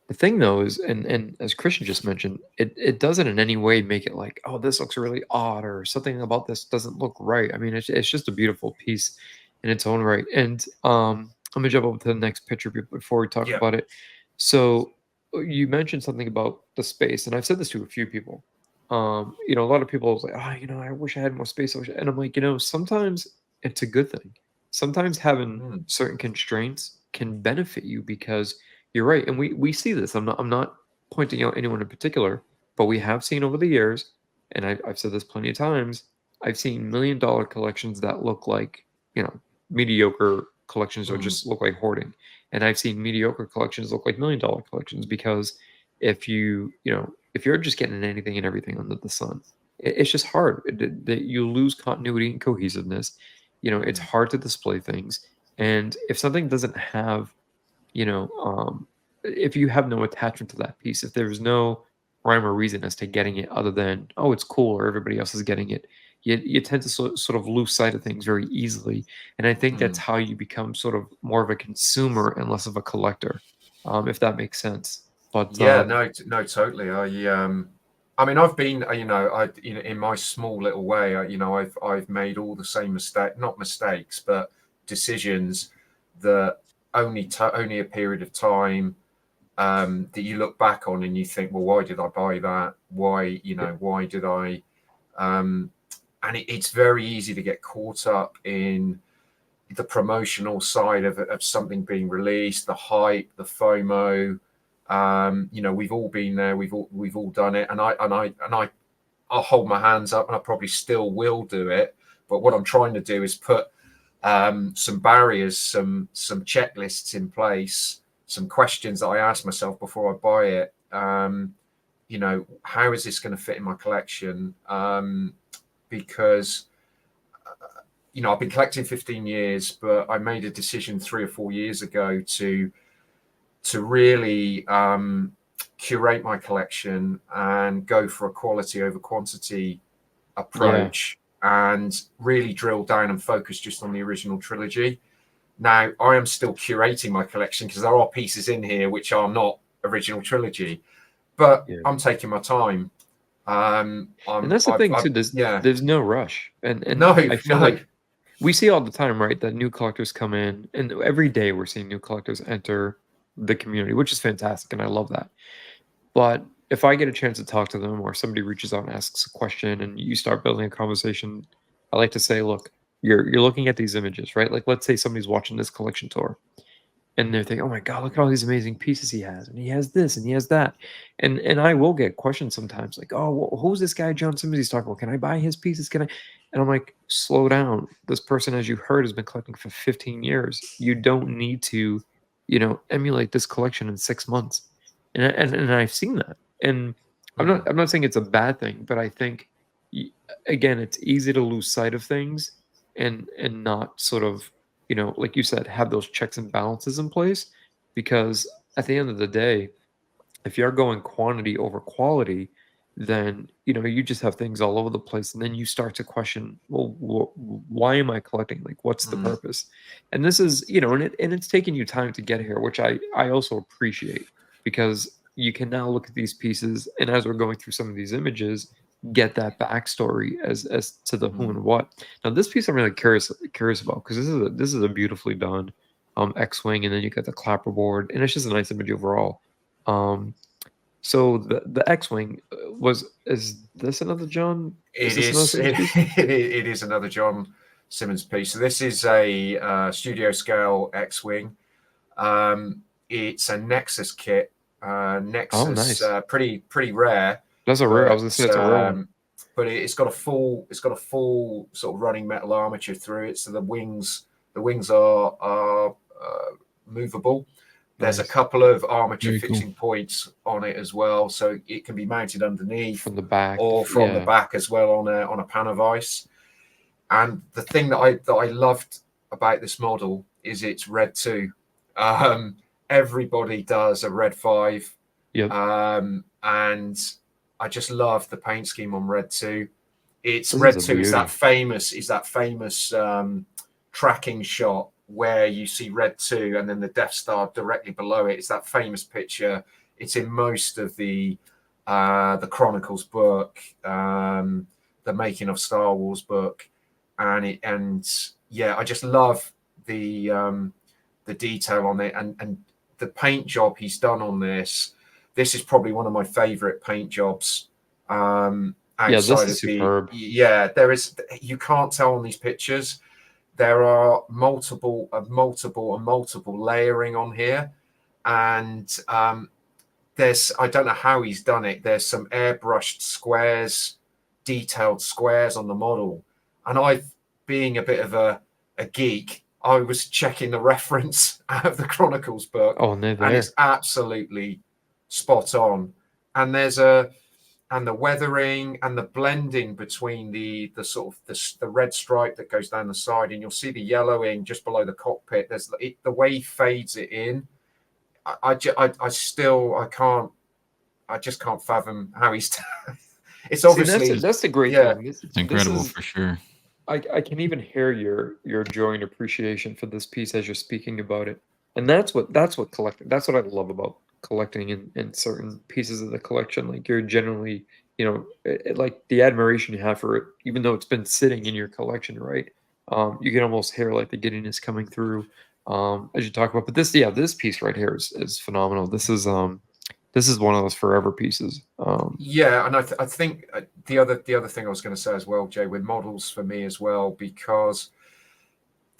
The thing though is, and as Christian just mentioned, it doesn't in any way make it like, oh, this looks really odd or something about this doesn't look right. I mean, it's just a beautiful piece in its own right. And I'm gonna jump over to the next picture before we talk about it. So you mentioned something about the space, and I've said this to a few people. A lot of people are like, I wish I had more space. And I'm like, sometimes it's a good thing. Sometimes having certain constraints can benefit you because you're right. And we see this. I'm not pointing out anyone in particular, but we have seen over the years, and I've said this plenty of times, I've seen $1 million collections that look like, mediocre collections or just look like hoarding. And I've seen mediocre collections look like $1 million collections because if if you're just getting anything and everything under the sun, it's just hard. That you lose continuity and cohesiveness. It's hard to display things. And if something doesn't have, if you have no attachment to that piece, if there's no rhyme or reason as to getting it other than, oh, it's cool or everybody else is getting it, you tend to sort of lose sight of things very easily. And I think that's how you become sort of more of a consumer and less of a collector, if that makes sense. But no, totally. I mean, I've been, in my small little way, I've made all the same not mistakes, but decisions that only a period of time that you look back on and you think, well, why did I buy that? Why did I? And it's very easy to get caught up in the promotional side of something being released, the hype, the FOMO. We've all been there. We've all done it. And I'll hold my hands up, and I probably still will do it. But what I'm trying to do is put some barriers, some checklists in place, some questions that I ask myself before I buy it. How is this going to fit in my collection? Because I've been collecting 15 years, but I made a decision 3 or 4 years ago to really curate my collection and go for a quality over quantity approach, and really drill down and focus just on the original trilogy. Now, I am still curating my collection because there are pieces in here which are not original trilogy, but I'm taking my time. And that's the thing too. There's no rush, and no, I feel like we see all the time, right? That new collectors come in, and every day we're seeing new collectors enter the community, which is fantastic, and I love that. But if I get a chance to talk to them, or somebody reaches out and asks a question, and you start building a conversation, I like to say, look, you're looking at these images, right? Like, let's say somebody's watching this collection tour, and they're thinking, oh my God, look at all these amazing pieces he has. And he has this and he has that. And I will get questions sometimes like, oh, well, who's this guy John Simmons he's talking about? Can I buy his pieces? Can I? And I'm like, slow down. This person, as you heard, has been collecting for 15 years. You don't need to, emulate this collection in 6 months. And I've seen that. And I'm not saying it's a bad thing, but I think, again, it's easy to lose sight of things and not sort of, like you said, have those checks and balances in place, because at the end of the day, if you're going quantity over quality, then, you just have things all over the place. And then you start to question, well, why am I collecting? Like, what's the purpose? And this is, and it's taken you time to get here, which I also appreciate, because you can now look at these pieces. And as we're going through some of these images, get that backstory as to the who and what. Now, this piece I'm really curious about, because this is a beautifully done X-wing, and then you got the clapperboard, and it's just a nice image overall. So the X-wing is this another John? It is another John Simmons piece. So this is a studio scale X-wing. It's a Nexus kit Oh, Nexus, nice. pretty rare, That's a rare. I was gonna say but it's a rare one. it's got a full sort of running metal armature through it, so the wings are movable. There's a Nice. couple of armature Very cool. fixing points on it as well, so it can be mounted underneath From the back. or from the Yeah. back as well on a pan of ice. And the thing that I loved about this model is it's red 2. Everybody does a red 5. Yep. And I just love the paint scheme on red 2. It's This red is a 2 is that beauty. famous tracking shot where you see red 2 and then the Death Star directly below it. It's that famous picture. It's in most of the Chronicles book, the Making of Star Wars book, and yeah, I just love the detail on it and the paint job he's done on this. This is probably one of my favorite paint jobs. Yeah, this Outside is of the superb. there is, you can't tell on these pictures. There are multiple layering on here, and there's, I don't know how he's done it. There's some airbrushed squares, detailed squares on the model, and being a bit of a geek, I was checking the reference out of the Chronicles book, Oh, and they're and there. it's absolutely spot on. And and the weathering and the blending between the sort of the red stripe that goes down the side, and you'll see the yellowing just below the cockpit. There's the way he fades it in. I just can't fathom how he's. It's See, obviously, that's the great yeah. thing. It's incredible is, for sure. I can even hear your joy and appreciation for this piece as you're speaking about it. And that's what collecting, that's what I love about collecting in certain pieces of the collection. Like you're generally, like the admiration you have for it, even though it's been sitting in your collection, right? You can almost hear like the giddiness coming through as you talk about. But this piece right here is phenomenal. This is one of those forever pieces. Yeah, and I think the other thing I was going to say as well, Jay, with models for me as well, because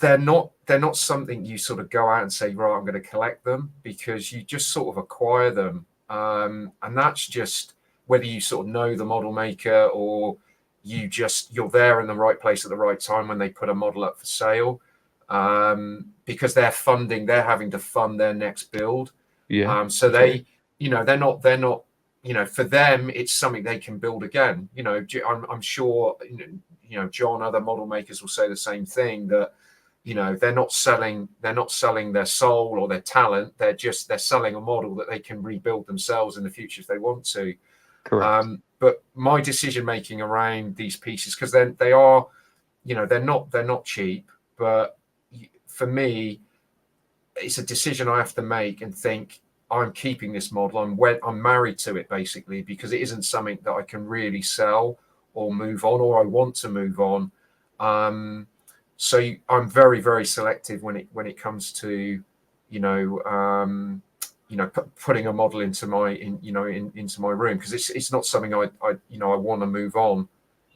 they're not something you sort of go out and say, right, I'm going to collect them, because you just sort of acquire them, and that's just whether you sort of know the model maker or you're there in the right place at the right time when they put a model up for sale, because they're having to fund their next build. Yeah. So Okay. they're not, for them, it's something they can build again. I'm sure, John, other model makers will say the same thing, that, they're not selling their soul or their talent. They're selling a model that they can rebuild themselves in the future if they want to. Correct. But my decision making around these pieces, because they are, they're not cheap, but for me, it's a decision I have to make and think, I'm keeping this model. I'm married to it, basically, because it isn't something that I can really sell or move on, or I want to move on. So I'm very, very selective when it comes to, putting a model into my into my room, because it's not something I want to move on.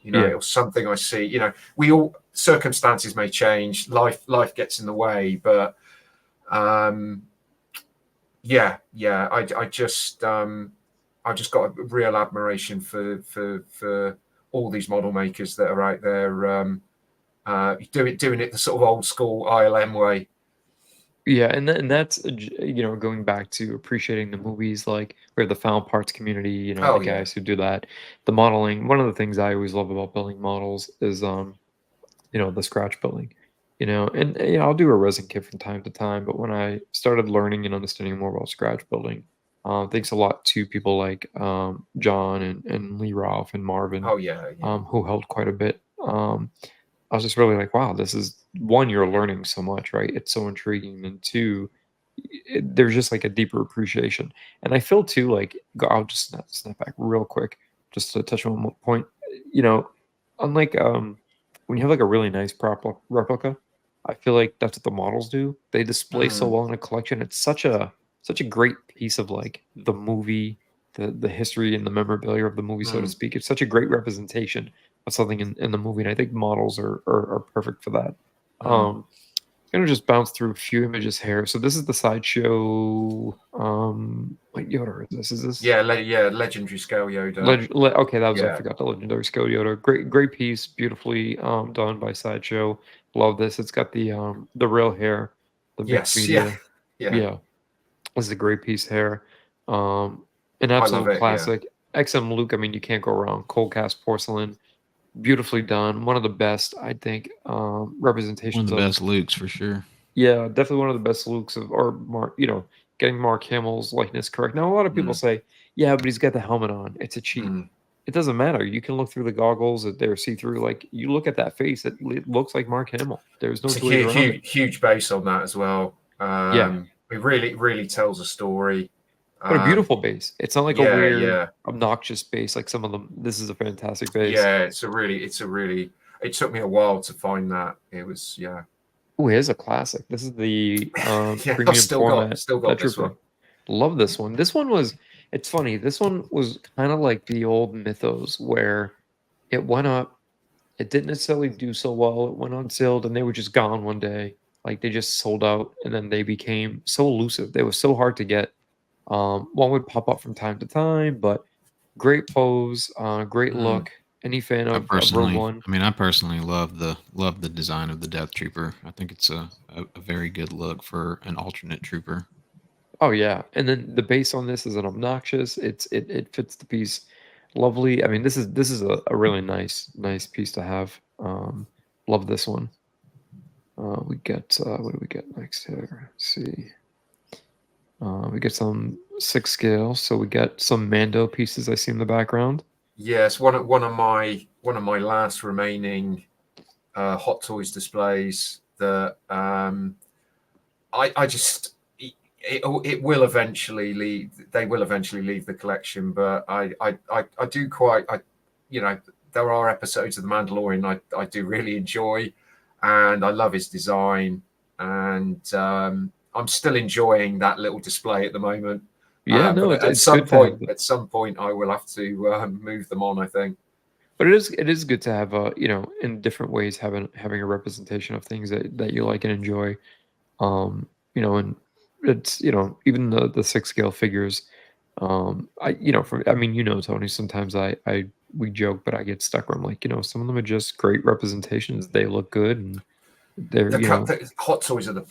Yeah. Or something I see. We all, circumstances may change, life gets in the way, but I just I've just got a real admiration for all these model makers that are out there doing it the sort of old school ILM way. Yeah, and that's going back to appreciating the movies. Like we have the found parts community, Oh the yeah. guys who do that, the modeling. One of the things I always love about building models is the scratch building. And I'll do a resin kit from time to time, but when I started learning and understanding more about scratch building, thanks a lot to people like John and Lee Ralph and Marvin, Oh yeah. who helped quite a bit. I was just really like, wow, this is one, you're learning so much, right? It's so intriguing. And two, there's just like a deeper appreciation. And I feel too, like, I'll just snap back real quick, just to touch on one point. Unlike when you have like a really nice replica, I feel like that's what the models do. They display so well in a collection. It's such a great piece of like the movie, the history and the memorabilia of the movie, so to speak. It's such a great representation of something in the movie, and I think models are perfect for that. gonna just bounce through a few images here. So this is the Sideshow. What Yoda is this? Is this? Yeah, legendary scale Yoda. Okay, that was I Yeah. forgot the legendary scale Yoda. Great piece, beautifully done by Sideshow. Love this. It's got the rail hair, the mixed Yes, media. yeah. This is a great piece here. An love absolute it, yeah. classic. XM Luke. I mean, you can't go wrong. Cold cast porcelain, beautifully done. One of the best, I think, representations One of the best Lukes for sure. Yeah, definitely one of the best looks of, or Mark, getting Mark Hamill's likeness correct. Now, a lot of people say, yeah, but he's got the helmet on. It's a cheat. It doesn't matter. You can look through the goggles; they're see through. Like you look at that face, it looks like Mark Hamill. There's no It's two ways around it. huge base on that as well. Yeah. It really tells a story. But a beautiful base. It's not like a yeah, weird, yeah. obnoxious base like some of them. This is a fantastic base. Yeah, it's a really. It took me a while to find that. It was Oh, here's a classic. This is the yeah, premium I've still format. got this one. Love this one. This one was. It's funny. This one was kind of like the old Mythos, where it went up. It didn't necessarily do so well. It went on sale, and they were just gone one day. Like they just sold out, and then they became so elusive. They were so hard to get. One would pop up from time to time, but great pose, great look. Any fan of Rogue One? I personally love the design of the Death Trooper. I think it's a very good look for an alternate trooper. Oh yeah, and then the base on this is an obnoxious. It fits the piece lovely. I mean, this is a really nice piece to have. Love this one. We get what do we get next here? Let's see. We get some 6 scale, so we get some Mando pieces I see in the background. Yes, one of my last remaining Hot Toys displays that I just it will eventually leave. They will eventually leave the collection, but I do quite there are episodes of The Mandalorian I do really enjoy, and I love his design, and I'm still enjoying that little display at the moment. Yeah, at some point, I will have to move them on, I think. But it is good to have in different ways having a representation of things that you like and enjoy. And it's even the 6 scale figures. Tony. Sometimes we joke, but I get stuck where I'm like, some of them are just great representations. They look good and. The Hot Toys are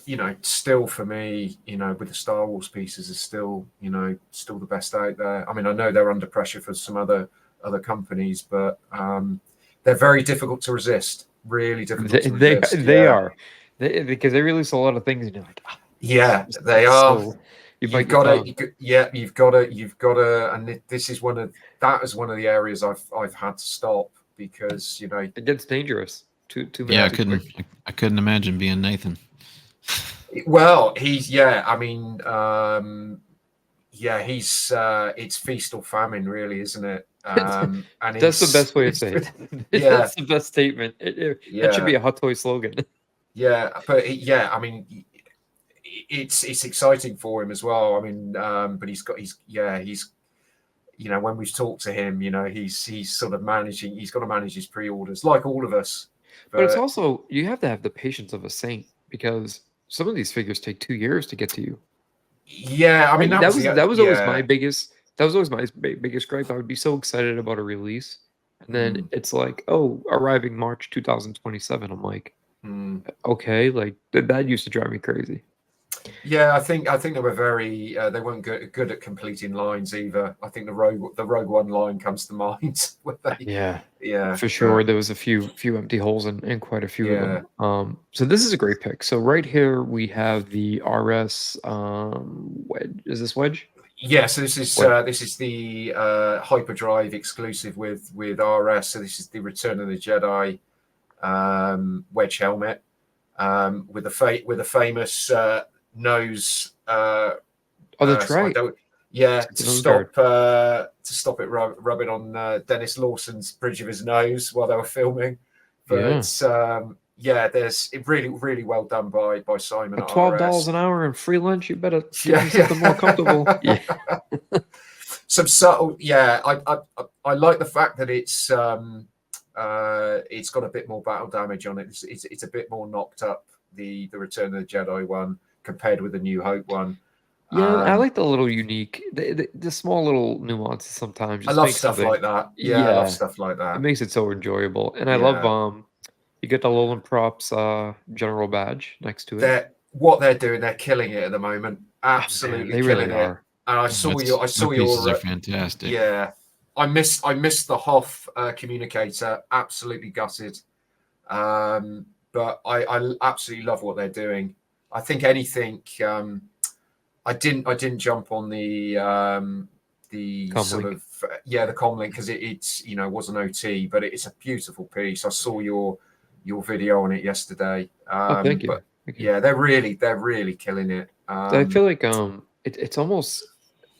still for me, with the Star Wars pieces are still the best out there. I mean, I know they're under pressure for some other companies, but they're very difficult to resist. Really difficult to resist. They are, because they release a lot of things, and you're like, they are. So, you've got to, and this is one of the areas I've had to stop because it gets dangerous. Yeah, I couldn't imagine being Nathan. Well, he's it's feast or famine, really, isn't it? And that's the best way to say it. That's the best statement. That should be a Hot Toy slogan. Yeah, but I mean, it's exciting for him as well. I mean, but he's when we've talked to him, he's sort of managing. He's got to manage his pre-orders, like all of us. But it's also, you have to have the patience of a saint, because some of these figures take 2 years to get to you. Yeah, I mean that was always my biggest gripe. I would be so excited about a release, and then it's like, oh, arriving March 2027. I'm like, okay, like that used to drive me crazy. Yeah, I think they were very they weren't good at completing lines either. I think the Rogue One line comes to mind. Yeah, for sure. There was a few empty holes in quite a few of them. So this is a great pick. So right here we have the RS wedge. Is this wedge? Yeah, so this is the Hyperdrive exclusive with RS. So this is the Return of the Jedi wedge helmet with a famous nose. That's right. To stop it rubbing on Dennis Lawson's bridge of his nose while they were filming. But there's really well done by Simon. At $12 an hour and free lunch, you better get something more comfortable. Some subtle. I like the fact that it's got a bit more battle damage on it. It's a bit more knocked up the Return of the Jedi one compared with the New Hope one. Yeah, I like the little unique, the small little nuances sometimes. I Just love make stuff something. like that. Yeah, I love Yeah, stuff like it that. makes it so enjoyable. And I love Yeah. you get the Lowland Props general badge next to it. What they're doing, they're killing it at the moment. Oh man, Absolutely they really killing it. are. And I saw pieces your are fantastic. yeah. I missed the Hoth communicator. Absolutely gutted. But I absolutely love what they're doing. I think anything. I didn't jump on the sort Comlink. of the comlink because it's was an OT, but it's a beautiful piece. I saw your video on it yesterday. Oh, thank you. But Thank you. yeah, they're really killing it. I feel like it's almost.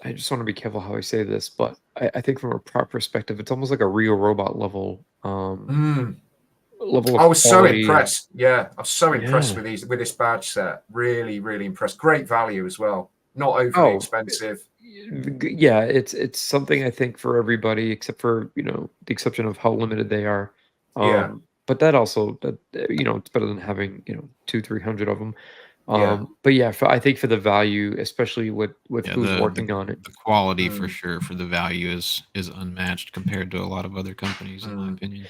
I just want to be careful how I say this, but I think from a prop perspective, it's almost like a real robot level level I of was so quality. impressed. Yeah, I was so impressed Yeah. with this badge set. Really impressed. Great value as well. Not overly Oh, expensive. yeah, it's something I think for everybody, except for the exception of how limited they are. Yeah. But that also that it's better than having 200-300 of them. Yeah. But yeah, I think for the value, especially with Yeah, who's working on it. the quality for sure for the value is unmatched compared to a lot of other companies, in my opinion.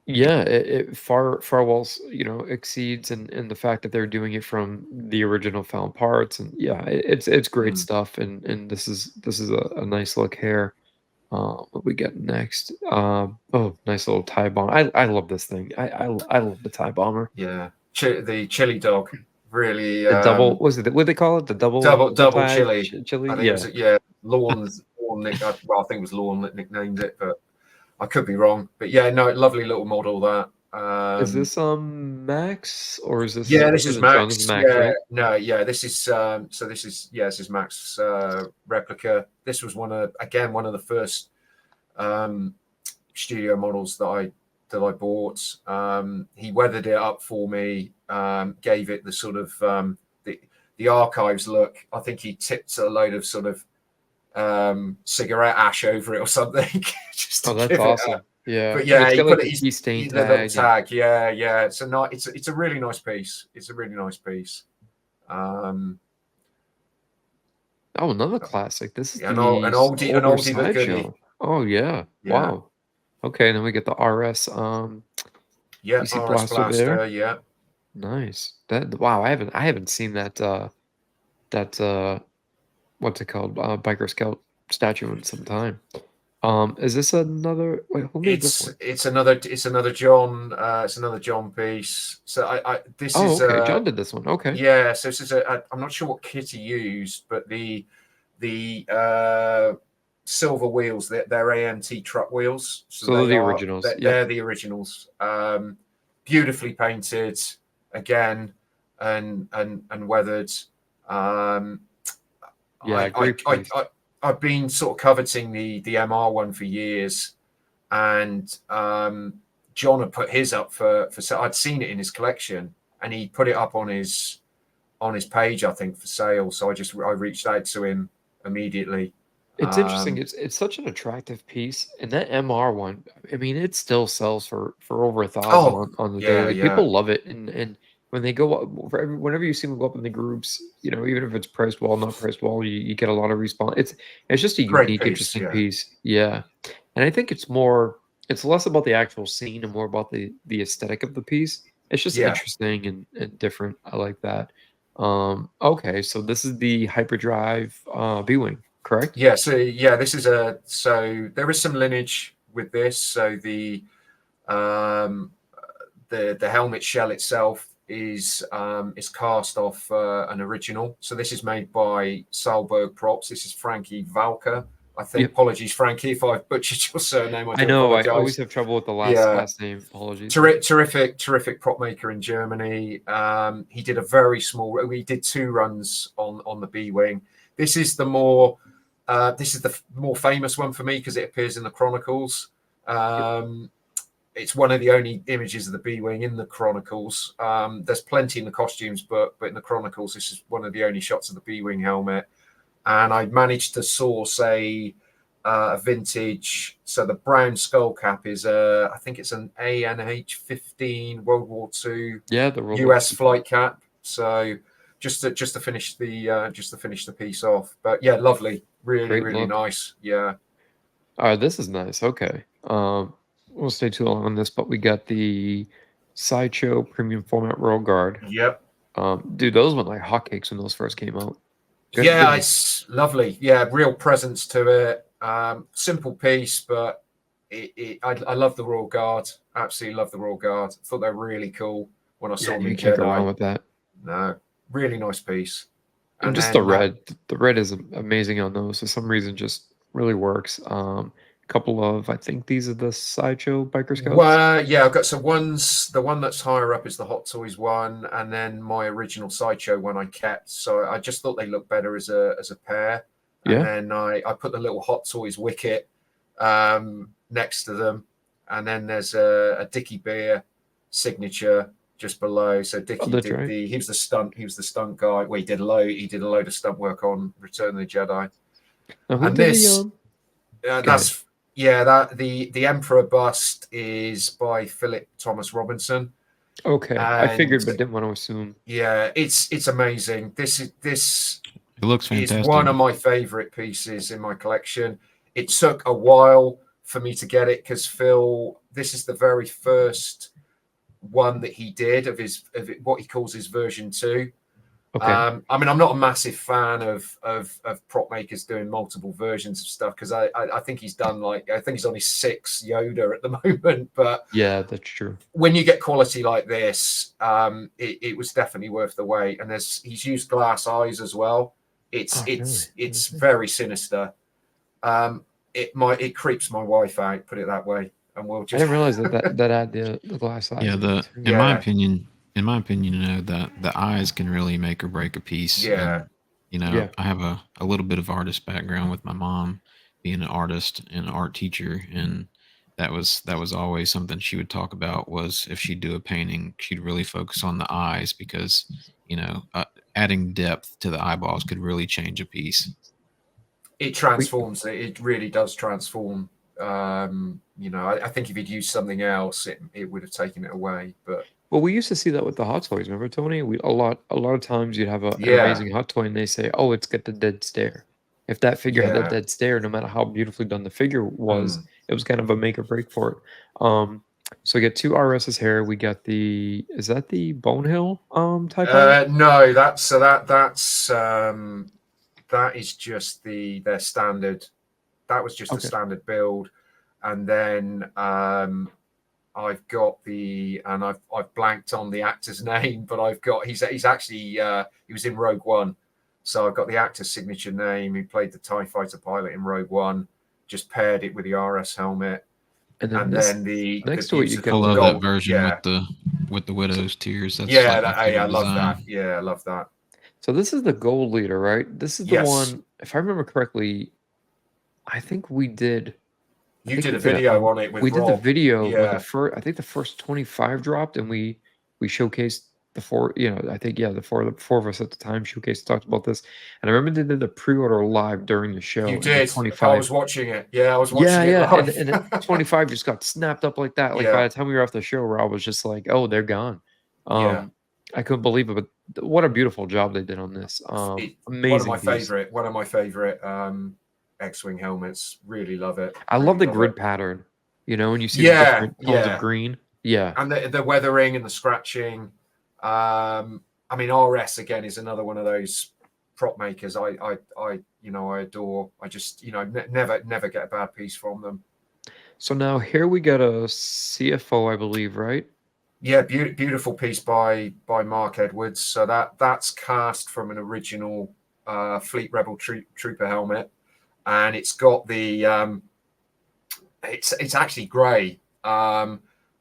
Yeah, it far well exceeds, and the fact that they're doing it from the original found parts, and yeah, it's great stuff, and this is a nice look here. What we get next? Oh, nice little tie bomb. I love this thing. I love the tie bomber. Yeah. The chili dog. Really. The double, was it what they call it? The double tie chili. chili. I think it was Lorne Nick. Well, I think it was Lorne that nicknamed it, but I could be wrong. But yeah, no, lovely little model that. Is this Max or is this? Yeah, this is Max. This is Max, yeah, right? no, yeah, this is this is Max replica. This was one of the first studio models that I bought. He weathered it up for me, gave it the sort of the archives look. I think he tipped a load of sort of cigarette ash over it or something. Just to that's give awesome. It up. Yeah, But yeah, it's he got put like it. the key stain The little tag. tag. Yeah. It's a really nice piece. It's a really nice piece. Oh, another classic. This is an the oldie but goodie. Sideshow. Oh yeah. Wow. Okay, and then we get the RS RS Blaster there. Yeah. Nice. Wow, I haven't seen that what's it called? Biker Scout statue in some time. Is this another? Wait, who made this one? It's another John. It's another John piece. So this is. Okay. John did this one. Okay. Yeah. So this is I'm not sure what kit he used, but the silver wheels. They're AMT truck wheels. So they're the originals. They're the originals. Beautifully painted again, and weathered. Yeah. Great piece. I've been sort of coveting the MR one for years, and John had put his up for sale. I'd seen it in his collection, and he put it up on his page, I think, for sale. So I reached out to him immediately. It's interesting. It's such an attractive piece, and that MR one. I mean, it still sells for over 1,000 on the daily. Yeah. People love it, and when they go up, whenever you see them go up in the groups, even if it's priced well, not priced well, you get a lot of response. It's just a unique, interesting piece. Yeah, and I think it's less about the actual scene and more about the aesthetic of the piece. It's just interesting and different. I like that. Okay, so this is the Hyperdrive B-Wing, correct? Yeah. So this is so there is some lineage with this. So the helmet shell itself is cast off an original. So this is made by Salberg Props. This is Frankie Valka. I think. Yep. Apologies, Frankie, if I've butchered your surname. I know. I always have trouble with the last name. Apologies. Terrific prop maker in Germany. He did a very small. We did 2 runs on the B-Wing. This is the more famous one for me because it appears in the Chronicles. It's one of the only images of the B-Wing in the Chronicles. There's plenty in the costumes, but in the Chronicles, this is one of the only shots of the B-Wing helmet. And I managed to source a a vintage. So the brown skull cap is I think it's an ANH 15 World War II Yeah, the World War US II. flight cap. So just to finish the piece off. But yeah, lovely, really Great really look. nice. Yeah. All right, this is nice. Okay. We'll stay too long on this, but we got the Sideshow Premium Format Royal Guard. Yep. Dude, those went like hotcakes when those first came out. Yeah, Good. it's lovely. Yeah, real presence to it. Simple piece, but I love the Royal Guard. Absolutely love the Royal Guard. Thought they were really cool when I saw Yeah, them you in can't go Jedi. wrong with that. No, really nice piece. And just then the red. The red is amazing on those. For some reason, just really works. Couple of, I think these are the Sideshow Biker Scouts. Well, yeah, I've got the one that's higher up is the Hot Toys one, and then my original Sideshow one I kept. So I just thought they looked better as a pair. And Yeah. then I put the little Hot Toys wicket next to them, and then there's a Dickie Beer signature just below. So Dickie that's did right. he was the stunt guy. Well, he did a load of stunt work on Return of the Jedi. Now, who And did this that's that the Emperor bust is by Philip Thomas Robinson. Okay, I figured, And but didn't want to assume. yeah, it's amazing. This It looks is fantastic. one of my favorite pieces in my collection. It took a while for me to get it because Phil, this is the very first one that he did of what he calls his version 2. Okay. I mean, I'm not a massive fan of prop makers doing multiple versions of stuff because I think he's done I think he's on his 6th Yoda at the moment. But yeah, that's true. when you get quality like this, it was definitely worth the wait. And he's used glass eyes as well. It's very sinister. It creeps my wife out, put it that way. And we'll just I didn't realize that had the glass eyes. Yeah, in my opinion, that the eyes can really make or break a piece. Yeah. And, I have a little bit of artist background with my mom being an artist and an art teacher, and that was always something she would talk about. Was if she'd do a painting, she'd really focus on the eyes because adding depth to the eyeballs could really change a piece. It transforms it. It really does transform. I think if he'd used something else, it would have taken it away. But well, we used to see that with the Hot Toys. Remember, Tony? A lot of times you'd have an amazing Hot Toy, and they say, "Oh, it's got the dead stare." If that figure had that dead stare, no matter how beautifully done the figure was, it was kind of a make or break for it. So we got 2 RS's here. We got is that the Bonehill type? No, that is just their standard. That was just a standard build, and then I've got I've blanked on the actor's name, but I've got he's actually he was in Rogue One, so I've got the actor's signature name. He played the TIE fighter pilot in Rogue One. Just paired it with the RS helmet, and then the next to it you I love that version with the Widow's Tears. That's I love that. Yeah, I love that. So this is the Gold Leader, right? This is the one. If I remember correctly, I think we did. You did a video on it with we Rob. did the video when I think the first 25 dropped, and we showcased the 4. I think the four of us at the time showcased, talked about this, and I remember they did the pre-order live during the show. You did. 25. I was watching it. Yeah, I was watching it. Live. And 25 just got snapped up like that. Like by the time we were off the show, Rob was just like, "Oh, they're gone." I couldn't believe it, but what a beautiful job they did on this. Amazing. One of my favorite X-Wing helmets. Really love it. I love the grid pattern. When you see the different tones of green. Yeah. And the weathering and the scratching. I mean, RS again is another one of those prop makers I adore. I just never get a bad piece from them. So now here we got a CFO, I believe, right? Yeah, beautiful piece by Mark Edwards. So that's cast from an original Fleet Rebel Trooper helmet, and it's got the it's actually grey.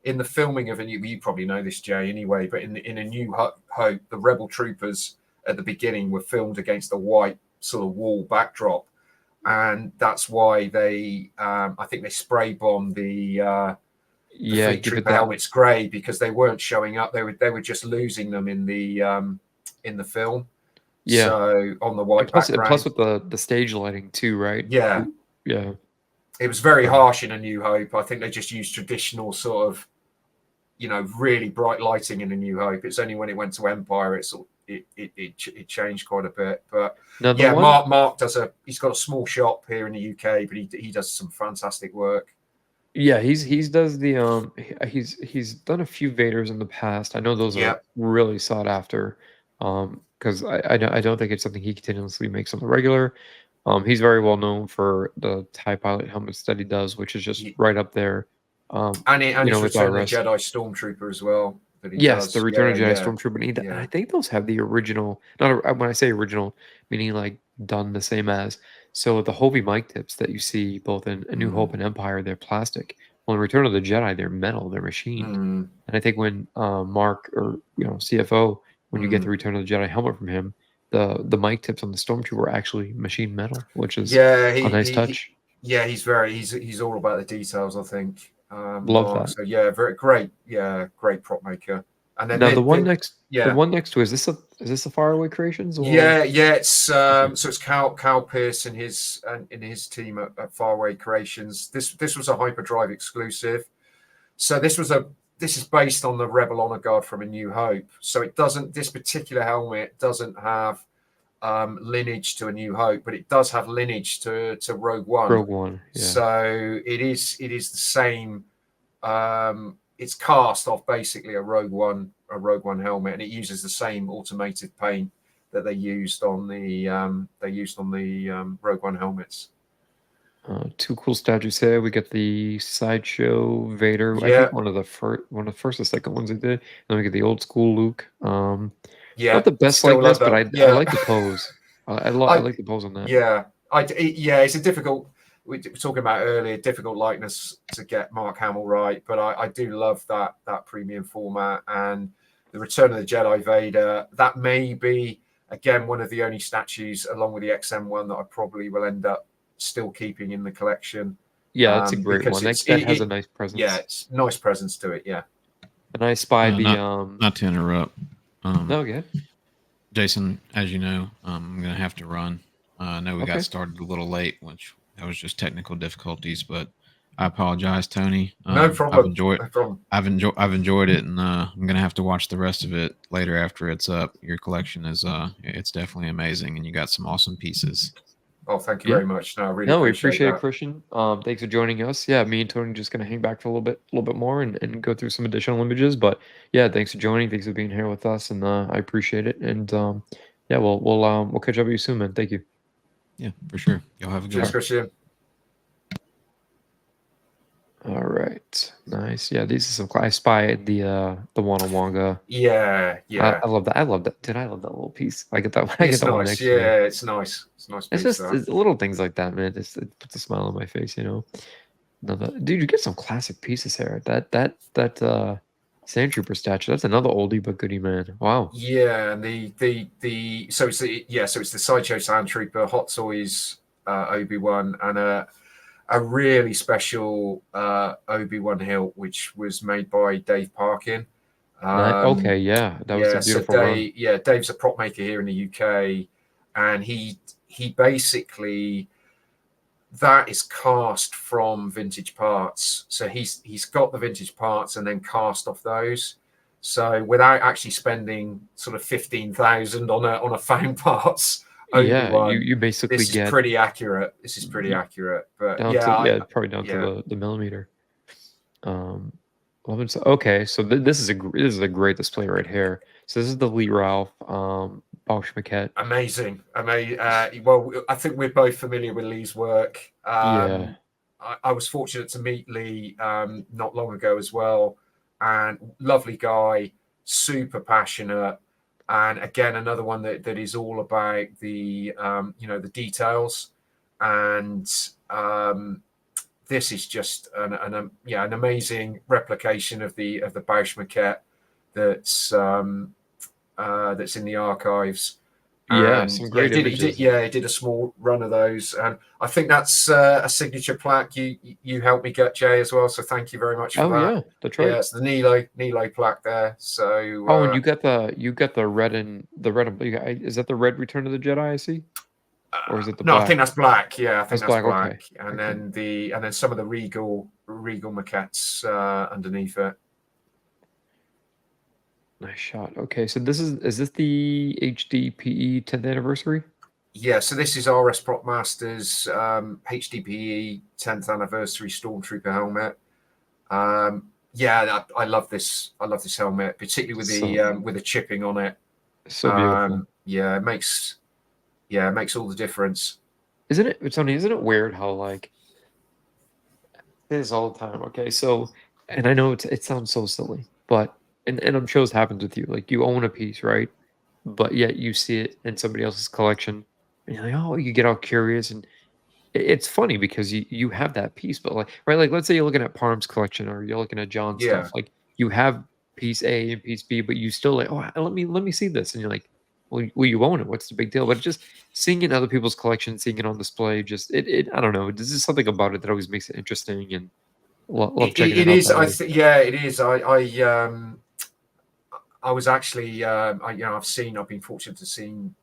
In the filming of you probably know this, Jay, anyway, but in A New Hope, the Rebel troopers at the beginning were filmed against a white sort of wall backdrop, and that's why they I think they spray bombed the Fleet Trooper helmets grey because they weren't showing up. They were just losing them in the film. Yeah. So on the white background. Plus with the stage lighting too, right? Yeah. Yeah. It was very harsh in A New Hope. I think they just used traditional sort of, really bright lighting in A New Hope. It's only when it went to Empire it changed quite a bit. But Now the yeah, one, Mark he's got a small shop here in the UK, but he does some fantastic work. yeah, he's does the he's done a few Vaders in the past. I know those Yeah. are really sought after. Because I don't think it's something he continuously makes on the regular. He's very well known for the TIE pilot helmets that he does, which is just Ye- right up there. And his With Return of the RS. Jedi Stormtrooper as well that he Yes, does. the Return of Jedi Yeah. Stormtrooper. And Yeah. I think those have the original. Not when I say original, meaning like done the same as. So the Hobie mic tips that you see both in A New Hope and Empire, they're plastic. Well, in Return of the Jedi, they're metal. They're machined. And I think when Mark or CFO, when you get the Return of the Jedi helmet from him, the mic tips on the Stormtrooper are actually machined metal, which is a nice touch. He's all about the details, I think. Love Mark. that. So yeah, very great. Yeah, great prop maker. And then Now the one next to is this a Faraway Creations? Or? Yeah. It's so it's Cal Pierce and his team at Faraway Creations. This was a Hyperdrive exclusive. So this is based on the Rebel Honor Guard from A New Hope. So this particular helmet doesn't have lineage to A New Hope, but it does have lineage to Rogue One. Rogue One. Yeah. So it is the same. It's cast off basically a Rogue One helmet, and it uses the same automated paint that they used on the Rogue One helmets. Two cool statues here. We get the Sideshow Vader. Yeah. I think one of the first or second ones they did. Then we get the old school Luke. Not the best likeness, but I like the pose. I like the pose on that. Yeah, it's a difficult. We were talking about earlier, difficult likeness to get Mark Hamill right, but I do love that premium format. And the Return of the Jedi Vader, that may be again one of the only statues along with the XM1 that I probably will end up still keeping in the collection. Yeah, it's a great one. That has a nice presence. Yeah, it's nice presence to it. Yeah. And I spied not to interrupt. No, good. Jason, as you know, I'm gonna have to run. I know we got started a little late, which that was just technical difficulties, but I apologize, Tony. No problem. I've enjoyed it, and I'm gonna have to watch the rest of it later after it's up. Your collection is it's definitely amazing, and you got some awesome pieces. Oh, thank you very much. No, I really we appreciate that. it, Christian. Thanks for joining us. Yeah, me and Tony are just gonna hang back for a little bit more and go through some additional images. But yeah, thanks for joining. Thanks for being here with us, and I appreciate it. And yeah, we'll catch up with you soon, man. Thank you. Yeah, for sure. Y'all have a good one. Cheers, Christian. All right, nice. Yeah, these are some. I spied the Wanawanga. Yeah. I love that. Dude, I love that little piece. I get that. It's one nice. next Yeah, it's nice. It's nice. It's just it's little things like that, man. It puts a smile on my face, No, dude, you get some classic pieces here. That Sand Trooper statue. That's another oldie but goodie, man. Wow. Yeah, and so it's the Sideshow Sand Trooper, Hot Toys Obi-Wan, and a really special Obi-Wan hilt, which was made by Dave Parkin. Okay, yeah, that was a beautiful run. Dave's a prop maker here in the UK, and he basically, that is cast from vintage parts. So he's got the vintage parts and then cast off those. So without actually spending sort of 15,000 on a found parts. Yeah, you basically this is pretty accurate. This is pretty accurate, but probably down to the millimeter. Okay, so this is a great display right here. So this is the Lee Ralph Bausch maquette. Amazing. Well, I think we're both familiar with Lee's work. I was fortunate to meet Lee not long ago as well, and lovely guy, super passionate. And again, another one that is all about the the details, and this is just an amazing replication of the Bausch maquette that's in the archives. Yeah, some great images. He did a small run of those, and I think that's a signature plaque you helped me get, Jay, as well. So thank you very much for that. Oh yeah, that's right. Yeah, it's the Nilo plaque there. So and you got the red and is that the red Return of the Jedi? I see. or is it the No, I black? think that's black. Yeah, I think That's that's black. Okay. black. And Okay. then some of the regal maquettes underneath it. Nice shot. Okay, so is this the HDPE 10th anniversary? Yeah, so this is RS Prop Masters HDPE 10th anniversary Stormtrooper helmet. Yeah, I love this. I love this helmet, particularly with the chipping on it. So beautiful. Yeah, it makes all the difference. Isn't it, Tony? Isn't it weird how like it is all the time? Okay, so and I know it sounds so silly, but and I'm sure this happens with you. Like you own a piece, right? But yet you see it in somebody else's collection, and you're like, oh, you get all curious, and it's funny because you have that piece, but like right, like let's say you're looking at Parm's collection or you're looking at John's Yeah. stuff, like you have piece A and piece B, but you still like, oh, let me see this, and you're like, well, you own it. What's the big deal? But just seeing it in other people's collection, seeing it on display, just it I don't know. There's just something about it that always makes it interesting, and love checking it It out. is. That way. Yeah, it is. I was actually, I've been fortunate to seen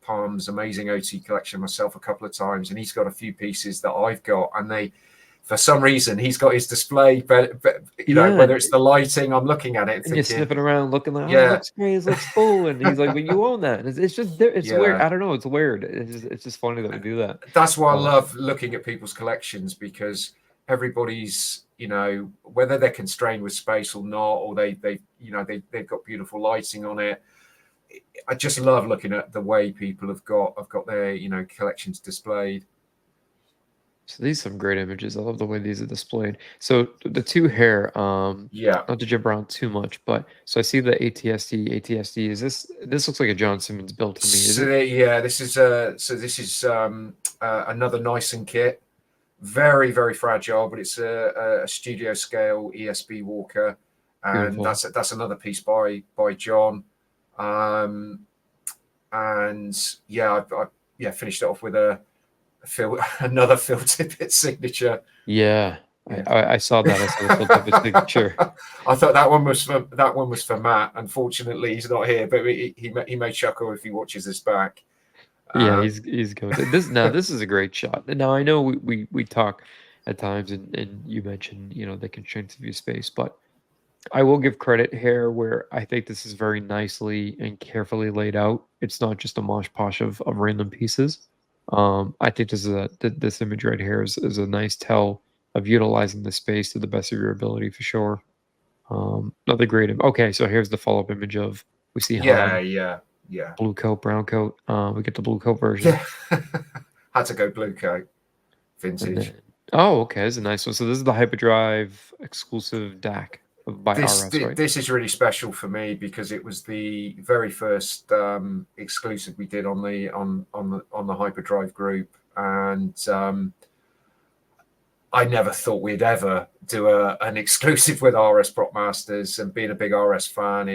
Palm's amazing OT collection myself a couple of times, and he's got a few pieces that I've got, and they, for some reason, he's got his display, but you know, Yeah, whether it's the lighting, I'm looking at it and and you're thinking, sniffing around, looking like, oh, Yeah. it looks great, it looks cool, and he's like, but you own that. And it's just it's weird. Yeah. I don't know. It's weird. It's just funny that we do that. that's why I Um, love looking at people's collections, because everybody's, you know, whether they're constrained with space or not, or they've got beautiful lighting on it. I just love looking at the way people have got their, you know, collections displayed. So these are some great images. I love the way these are displayed. So the two hair, Yeah. not to jump around too much, but so I see the ATSD. Is this looks like a John Simmons build to me, is So it? yeah, this is another Nyson kit. Very, very fragile, but it's a studio scale ESB Walker, and Beautiful. that's another piece by John. And yeah, I finished it off with another Phil Tippett signature. Yeah. Yeah. I saw that. I saw the Phil Tippett signature. I thought that one was for Matt. Unfortunately, he's not here, but he may chuckle if he watches this back. Yeah, he's going. This is a great shot. Now I know we talk at times, and you mentioned the constraints of your space, but I will give credit here where I think this is very nicely and carefully laid out. It's not just a mosh posh of random pieces. I think this image right here is a nice tell of utilizing the space to the best of your ability for sure. Another great. Okay, so here's the follow up image of we see Han, Yeah. blue coat, brown coat. We get the blue coat version. Yeah. Had to go blue coat. And Vintage. then, oh, okay, this is a nice one. So this is the Hyperdrive exclusive DAC by RS, right? This is really special for me because it was the very first exclusive we did on the Hyperdrive group, and I never thought we'd ever do an exclusive with RS Prop Masters. And being a big RS fan,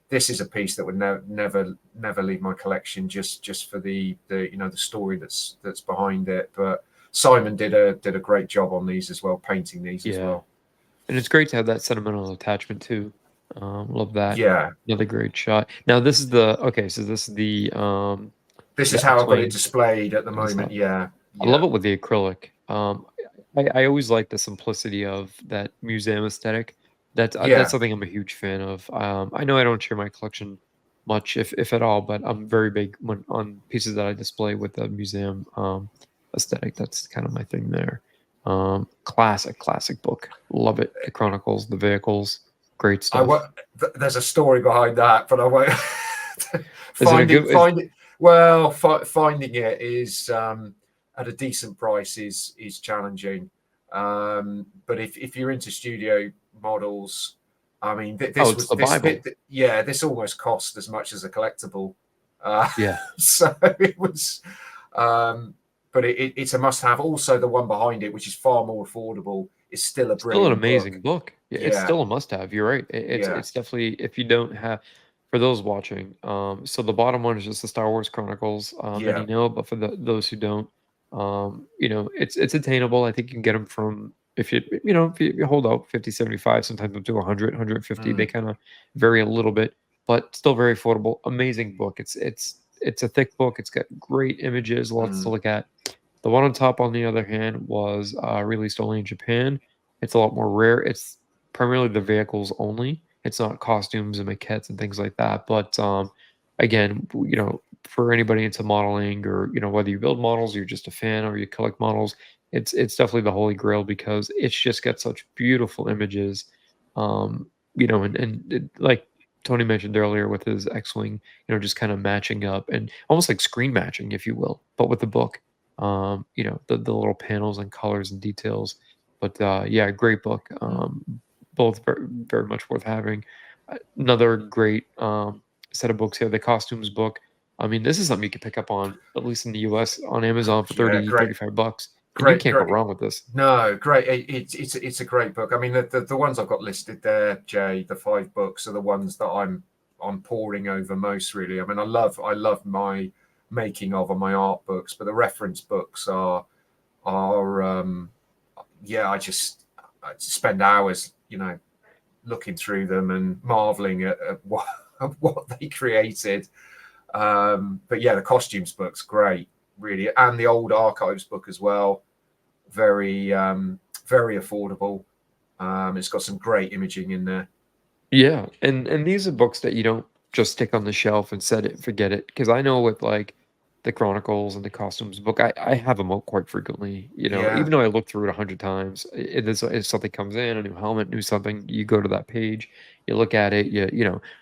this is a piece that would never leave my collection just for the story that's behind it. But Simon did a great job on these as well, painting these as well. And it's great to have that sentimental attachment too. Love that. Yeah. Another great shot. Now this is the so this is the this is the how I've got X-Wing it displayed at the moment. Yeah. I love it with the acrylic. I always like the simplicity of that museum aesthetic. That's something I'm a huge fan of. I know I don't share my collection much, if at all, but I'm very big on pieces that I display with the museum aesthetic. That's kind of my thing there. Classic book. Love it. The chronicles, the vehicles, great stuff. There's a story behind that, but I won't. Finding it is at a decent price is challenging. But if you're into studio models, I mean, this almost cost as much as a collectible. So it was. But it's a must-have. Also, the one behind it, which is far more affordable, is still a brilliant, still an amazing book. Yeah, it's still a must-have. You're right. It's definitely, if you don't have, for those watching. So the bottom one is just the Star Wars Chronicles. And but for those who don't, it's attainable. I think you can get them from if you hold out 50, 75, sometimes up to 100, 150. They kind of vary a little bit, but still very affordable. Amazing book. It's it's a thick book. It's got great images, lots to Mm. look at. The one on top, on the other hand, was released only in Japan. It's a lot more rare. It's primarily the vehicles only. It's not costumes and maquettes and things like that. But again, for anybody into modeling, or whether you build models, you're just a fan, or you collect models, it's definitely the holy grail, because it's just got such beautiful images. Like Tony mentioned earlier with his X-wing, just kind of matching up and almost like screen matching, if you will, but with the book. The little panels and colors and details. But yeah, great book. Both very, very much worth having. Another great set of books here, the costumes book. I mean, this is something you can pick up on, at least in the US, on Amazon for Yeah, 30, great, 35 bucks. And you great, can't go great. wrong with this. No, great. It's a great book. I mean, the ones I've got listed there, Jay, the 5 books are the ones that I'm poring over most, really. I mean, I love my making of and my art books, but the reference books are yeah, I spend hours, looking through them and marveling at what they created. But yeah, the costumes book's great, really, and the old archives book as well. Very very affordable. It's got some great imaging in there. Yeah, and these are books that you don't just stick on the shelf and set it and forget it. Because I know with like the Chronicles and the Costumes book, I have them out quite frequently. Yeah, Even though I look through it 100 times, if something comes in, a new helmet, new something, you go to that page, you look at it.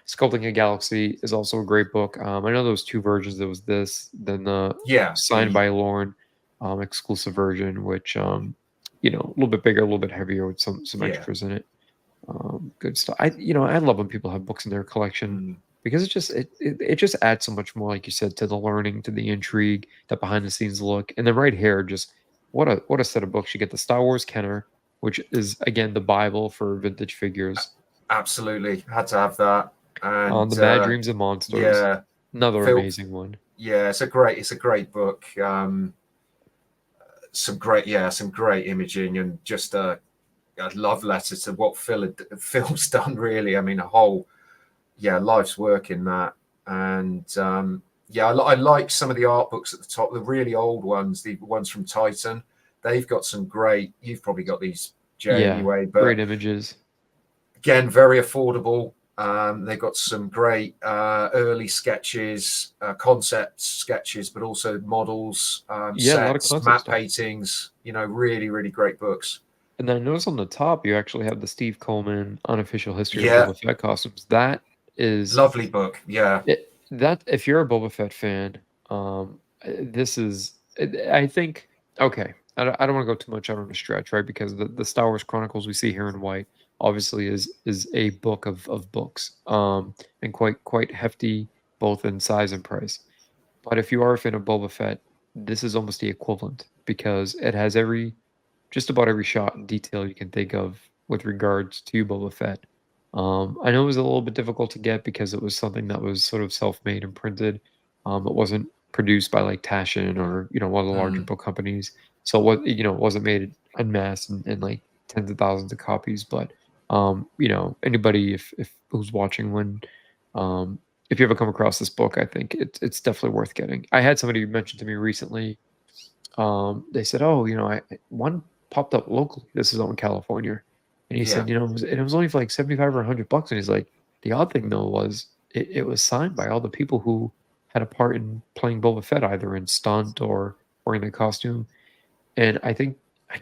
Sculpting a Galaxy is also a great book. I know there was 2 versions. There was this, then the yeah, signed by Lorne exclusive version, which a little bit bigger, a little bit heavier with some yeah. extras in it. Good stuff. I love when people have books in their collection, Mm. because it just adds so much more, like you said, to the learning, to the intrigue, that behind the scenes look. And then right here, just what a set of books. You get the Star Wars Kenner, which is again the Bible for vintage figures. Absolutely, had to have that. And The Mad Dreams of Monsters, yeah, another Phil, amazing one. yeah, it's a great book. Some great imaging, and just a love letter to what Phil's done, really. I mean, a whole life's work in that. And I like some of the art books at the top, the really old ones, the ones from Titan. They've got some great, you've probably got these, Jay, Yeah, anyway, great but images. again, very affordable. They've got some great early sketches, concept sketches, but also models, Yeah, a lot of sets, concept map stuff. paintings. Really, really great books. And then I notice on the top you actually have the Steve Coleman unofficial history of Yeah, Boba Fett costumes. That is lovely book. Yeah, that if you're a Boba Fett fan, this is I think okay. I don't want to go too much out on a stretch, right? Because the Star Wars Chronicles we see here in white obviously is a book of books, and quite hefty both in size and price. But if you are a fan of Boba Fett, this is almost the equivalent, because it has just about every shot and detail you can think of with regards to Boba Fett. I know it was a little bit difficult to get because it was something that was sort of self-made and printed. It wasn't produced by like Taschen or one of the larger mm, book companies, so it wasn't made en masse and like tens of thousands of copies. But anybody if who's watching, when if you ever come across this book, I think it's definitely worth getting. I had somebody mention to me recently. They said, "Oh, one popped up locally. This is out in California." And he yeah, said, it was only for like 75 or 100 bucks. And he's like, the odd thing though was it was signed by all the people who had a part in playing Boba Fett, either in stunt or in the costume. And I can't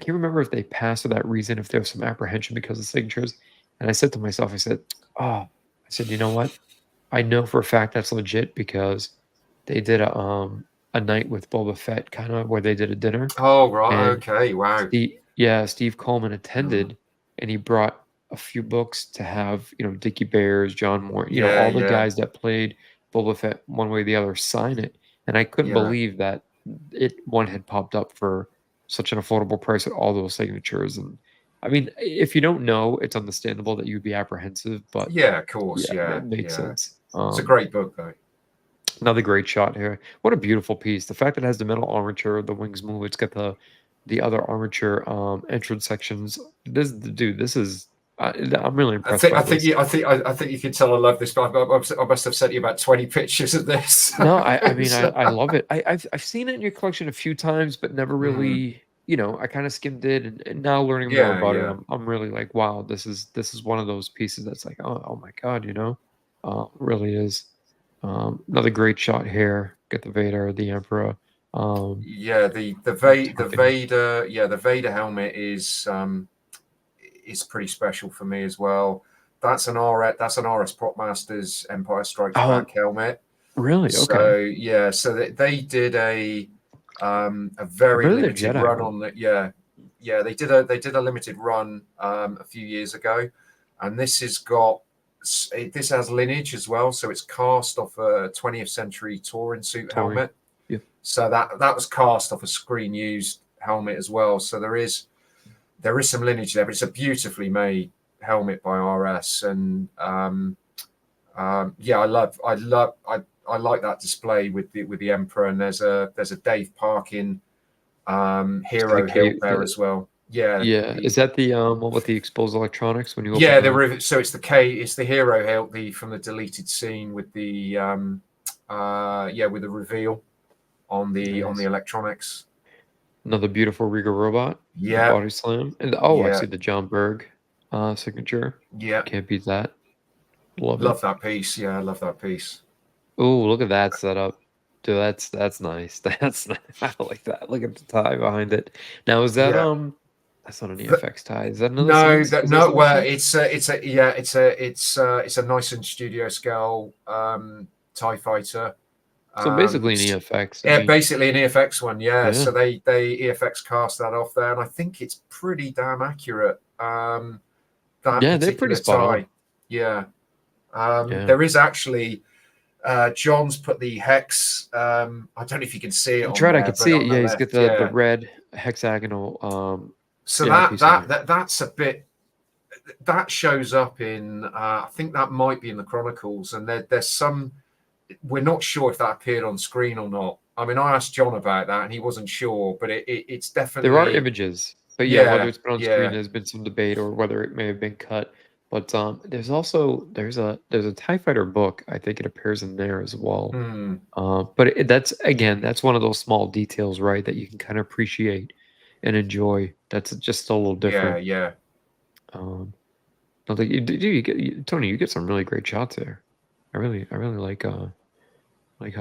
remember if they passed for that reason, if there was some apprehension because of signatures. And I said to myself, I said, "Oh," I said, "You know what? I know for a fact that's legit, because they did a night with Boba Fett, kind of where they did a dinner, oh right, and okay, wow. Steve Coleman Mm, attended, and he brought a few books to have, Dickie Bears, John Moore, yeah, all the yeah, guys that played Boba Fett one way or the other sign it. And I couldn't yeah, believe that one had popped up for such an affordable price with all those signatures. And I mean, if you don't know, it's understandable that you'd be apprehensive, but yeah, of course, yeah, yeah, that makes yeah. sense. It's a great book, though. Another great shot here. What a beautiful piece. The fact that it has the metal armature, the wings move, it's got the other armature entrance sections. This is I'm really impressed by this. I think you can tell I love this. But I must have sent you about 20 pictures of this. No, I mean, I love it. I've seen it in your collection a few times, but never really, I kind of skimmed it, and now learning more about it, I'm really like, wow, this is one of those pieces that's like, oh my God, it really is. Another great shot here. Get the Vader, the Emperor. The Vader helmet is pretty special for me as well. That's an RS Prop Masters Empire Strikes Back helmet. Really? So Okay. so they did a very limited run on that. They did a limited run a few years ago, and this has lineage as well. So it's cast off a 20th century touring suit helmet. Yep. So that was cast off a screen used helmet as well. So there is some lineage there, but it's a beautifully made helmet by RS, and I like that display with the Emperor, and there's a Dave Parkin hero hilt there as well. Yeah. Is that the one with the exposed electronics when you open so it's the hero hilt from the deleted scene with the with the reveal on the electronics. Another beautiful Regal robot. Yeah. Body slam. And I see the John Berg signature. Yeah. Can't beat that. Love that piece. Yeah, I love that piece. Oh, look at that setup. Dude, that's nice. That's nice. I like that. Look at the tie behind it. Now is that that's not an EFX tie. Is that another it's a Nyson Studio Scale TIE fighter. So basically an EFX. Basically an EFX one, yeah. So they EFX cast that off there, and I think it's pretty damn accurate. They're pretty spot on. Yeah. There is actually John's put the hex. I don't know if you can see it. That's right, I can see it. Yeah, he's got the red hexagonal. So that's a bit. That shows up in. I think that might be in the Chronicles, and there's some. We're not sure if that appeared on screen or not. I mean, I asked John about that, and he wasn't sure, but it's definitely there are images. But whether it's been on screen, there's been some debate, or whether it may have been cut. But there's a TIE Fighter book. I think it appears in there as well. But that's one of those small details, right, that you can kind of appreciate and enjoy. That's just a little different. Yeah. Tony, you get some really great shots there. I really like how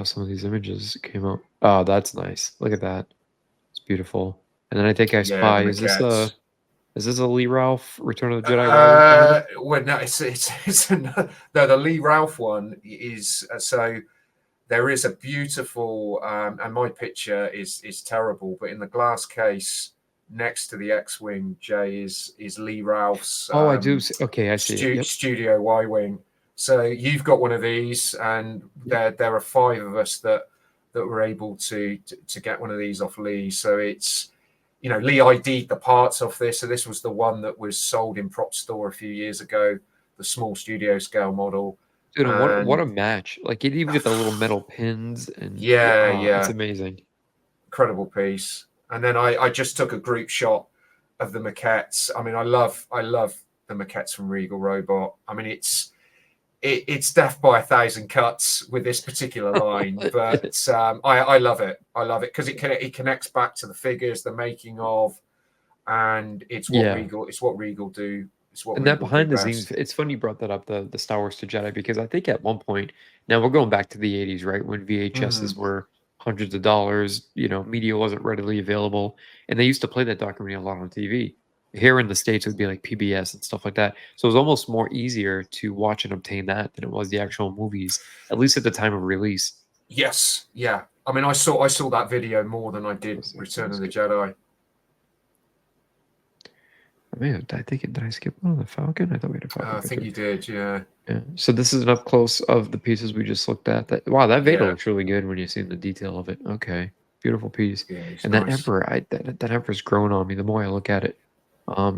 some of these images came out. Oh, that's nice. Look at that. It's beautiful. And then I think I spy. Is this a Lee Ralph Return of the Jedi? Well, no, it's no. The Lee Ralph one is so. There is a beautiful, and my picture is terrible, but in the glass case next to the X-wing, Jay is Lee Ralph's. I do. Okay, I see. Studio Y-wing. So you've got one of these, and there are 5 of us that were able to get one of these off Lee. So it's. Lee ID'd the parts off this. So this was the one that was sold in Prop Store a few years ago, the small studio scale model. Dude, what a match. Like, it even get the little metal pins. And it's amazing. Incredible piece. And then I just took a group shot of the maquettes. I mean, I love the maquettes from Regal Robot. I mean, it's death by 1,000 cuts with this particular line, but I love it. I love it because it connects back to the figures, the making of, and it's what Regal do. And that behind the scenes, it's funny you brought that up, the Star Wars to Jedi, because I think at one point, now we're going back to the 80s, right, when VHSs were hundreds of dollars, media wasn't readily available, and they used to play that documentary a lot on TV. Here in the States, it would be like PBS and stuff like that. So it was almost more easier to watch and obtain that than it was the actual movies, at least at the time of release. Yes, yeah. I mean, I saw that video more than I did Return of the Jedi. Man, did I skip one on the Falcon? I thought we had a Falcon. I think you did, yeah. So this is an up close of the pieces we just looked at. That Vader looks really good when you see the detail of it. Okay, beautiful piece. Yeah, and that Emperor, that Emperor's growing on me the more I look at it.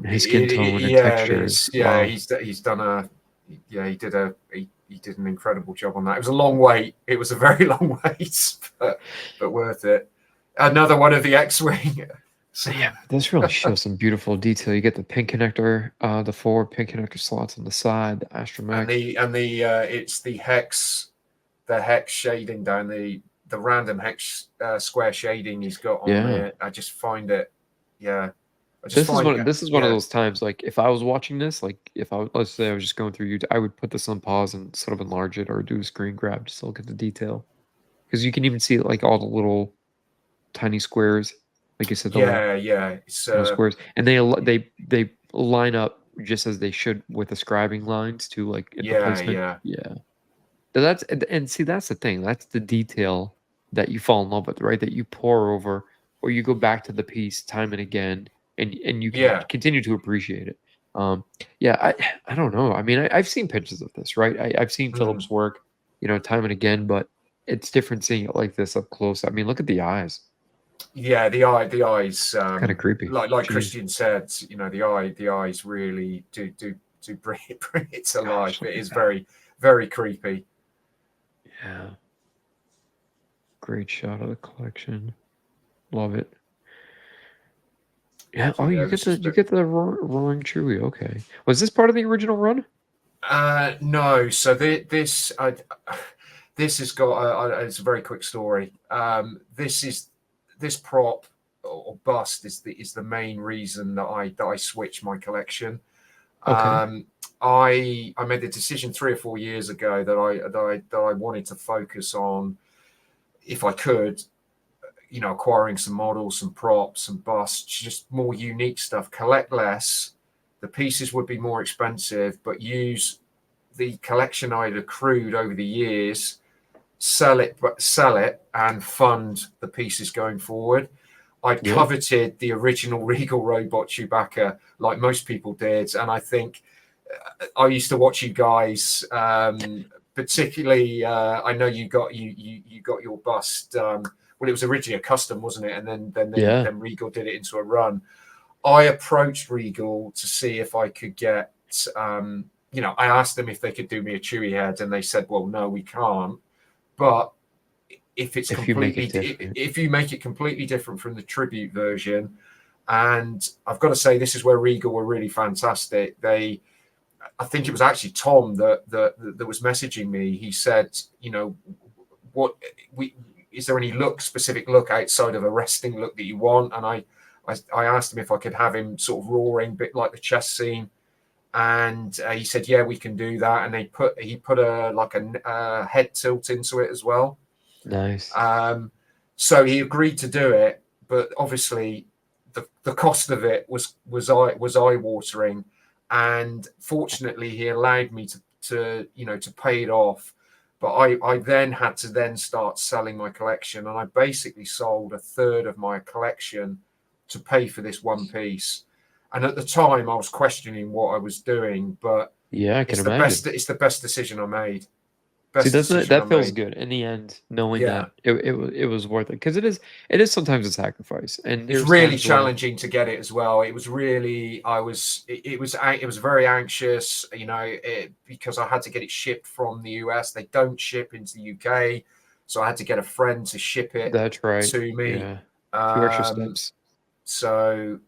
His skin tone and textures. Yeah, wow. He's done he did an incredible job on that. It was a long wait. It was a very long wait, but worth it. Another one of the X-wing So Yeah, this really shows some beautiful detail. You get the pin connector, the 4 pin connector slots on the side, the and astromech. the it's the hex shading down the random hex square shading he's got on Yeah. there. I just find it, yeah. I just This is one of yeah, those times, like, if I was watching this, like, if I let's say I was just going through YouTube, I would put this on pause and sort of enlarge it or do a screen grab just to look at the detail. Because you can even see, like, all the little tiny squares, like you said, the little, yeah. It's squares, and they line up just as they should with the scribing lines too, like, in the placement. yeah. Yeah. And see, that's the thing. That's the detail that you fall in love with, right? That you pour over, or you go back to the piece time and again, and you can Yeah. continue to appreciate it. Yeah, I don't know. I mean, I've seen pictures of this, right? I've seen Mm. Philip's work, time and again, but it's different seeing it like this up close. I mean, look at the eyes. Yeah, the eyes, Kind of creepy. like Jeez. Christian said, the eyes really do bring it to life. look It at is that. very, very creepy. Yeah. Great shot of the collection. Love it. Yeah. Oh, you get the roaring Chewie. Okay. Was this part of the original run? No. So this has got it's a very quick story. This prop or bust is the main reason that I switched my collection. Okay. I made the decision 3 or 4 years ago that I wanted to focus on, if I could, acquiring some models, some props, some busts, just more unique stuff. Collect less. The pieces would be more expensive, but use the collection I'd accrued over the years, sell it, and fund the pieces going forward. I'd coveted the original Regal robot Chewbacca, like most people did, and I think I used to watch you guys. Particularly, I know you got your bust. Well, it was originally a custom, wasn't it? And then Regal did it into a run. I approached Regal to see if I could get. I asked them if they could do me a Chewie head, and they said, "Well, no, we can't." But if you make it completely different from the tribute version, and I've got to say, this is where Regal were really fantastic. I think it was actually Tom that was messaging me. He said, is there any specific look outside of a resting look that you want? And I asked him if I could have him sort of roaring, bit like the chess scene, and he said, yeah, we can do that. And he put a head tilt into it as well. Nice. So he agreed to do it, but obviously the cost of it was eye watering. And fortunately, he allowed me to pay it off. But I then had to start selling my collection, and I basically sold a third of my collection to pay for this one piece. And at the time, I was questioning what I was doing, but yeah, I can imagine. It's the best decision I made. See, that feels good in the end, knowing that it was worth it, because it is sometimes a sacrifice, and it's really challenging to get it as well. It was really it was very anxious, because I had to get it shipped from the US. They don't ship into the UK, so I had to get a friend to ship it. That's right. To me. Yeah. 2 extra steps. So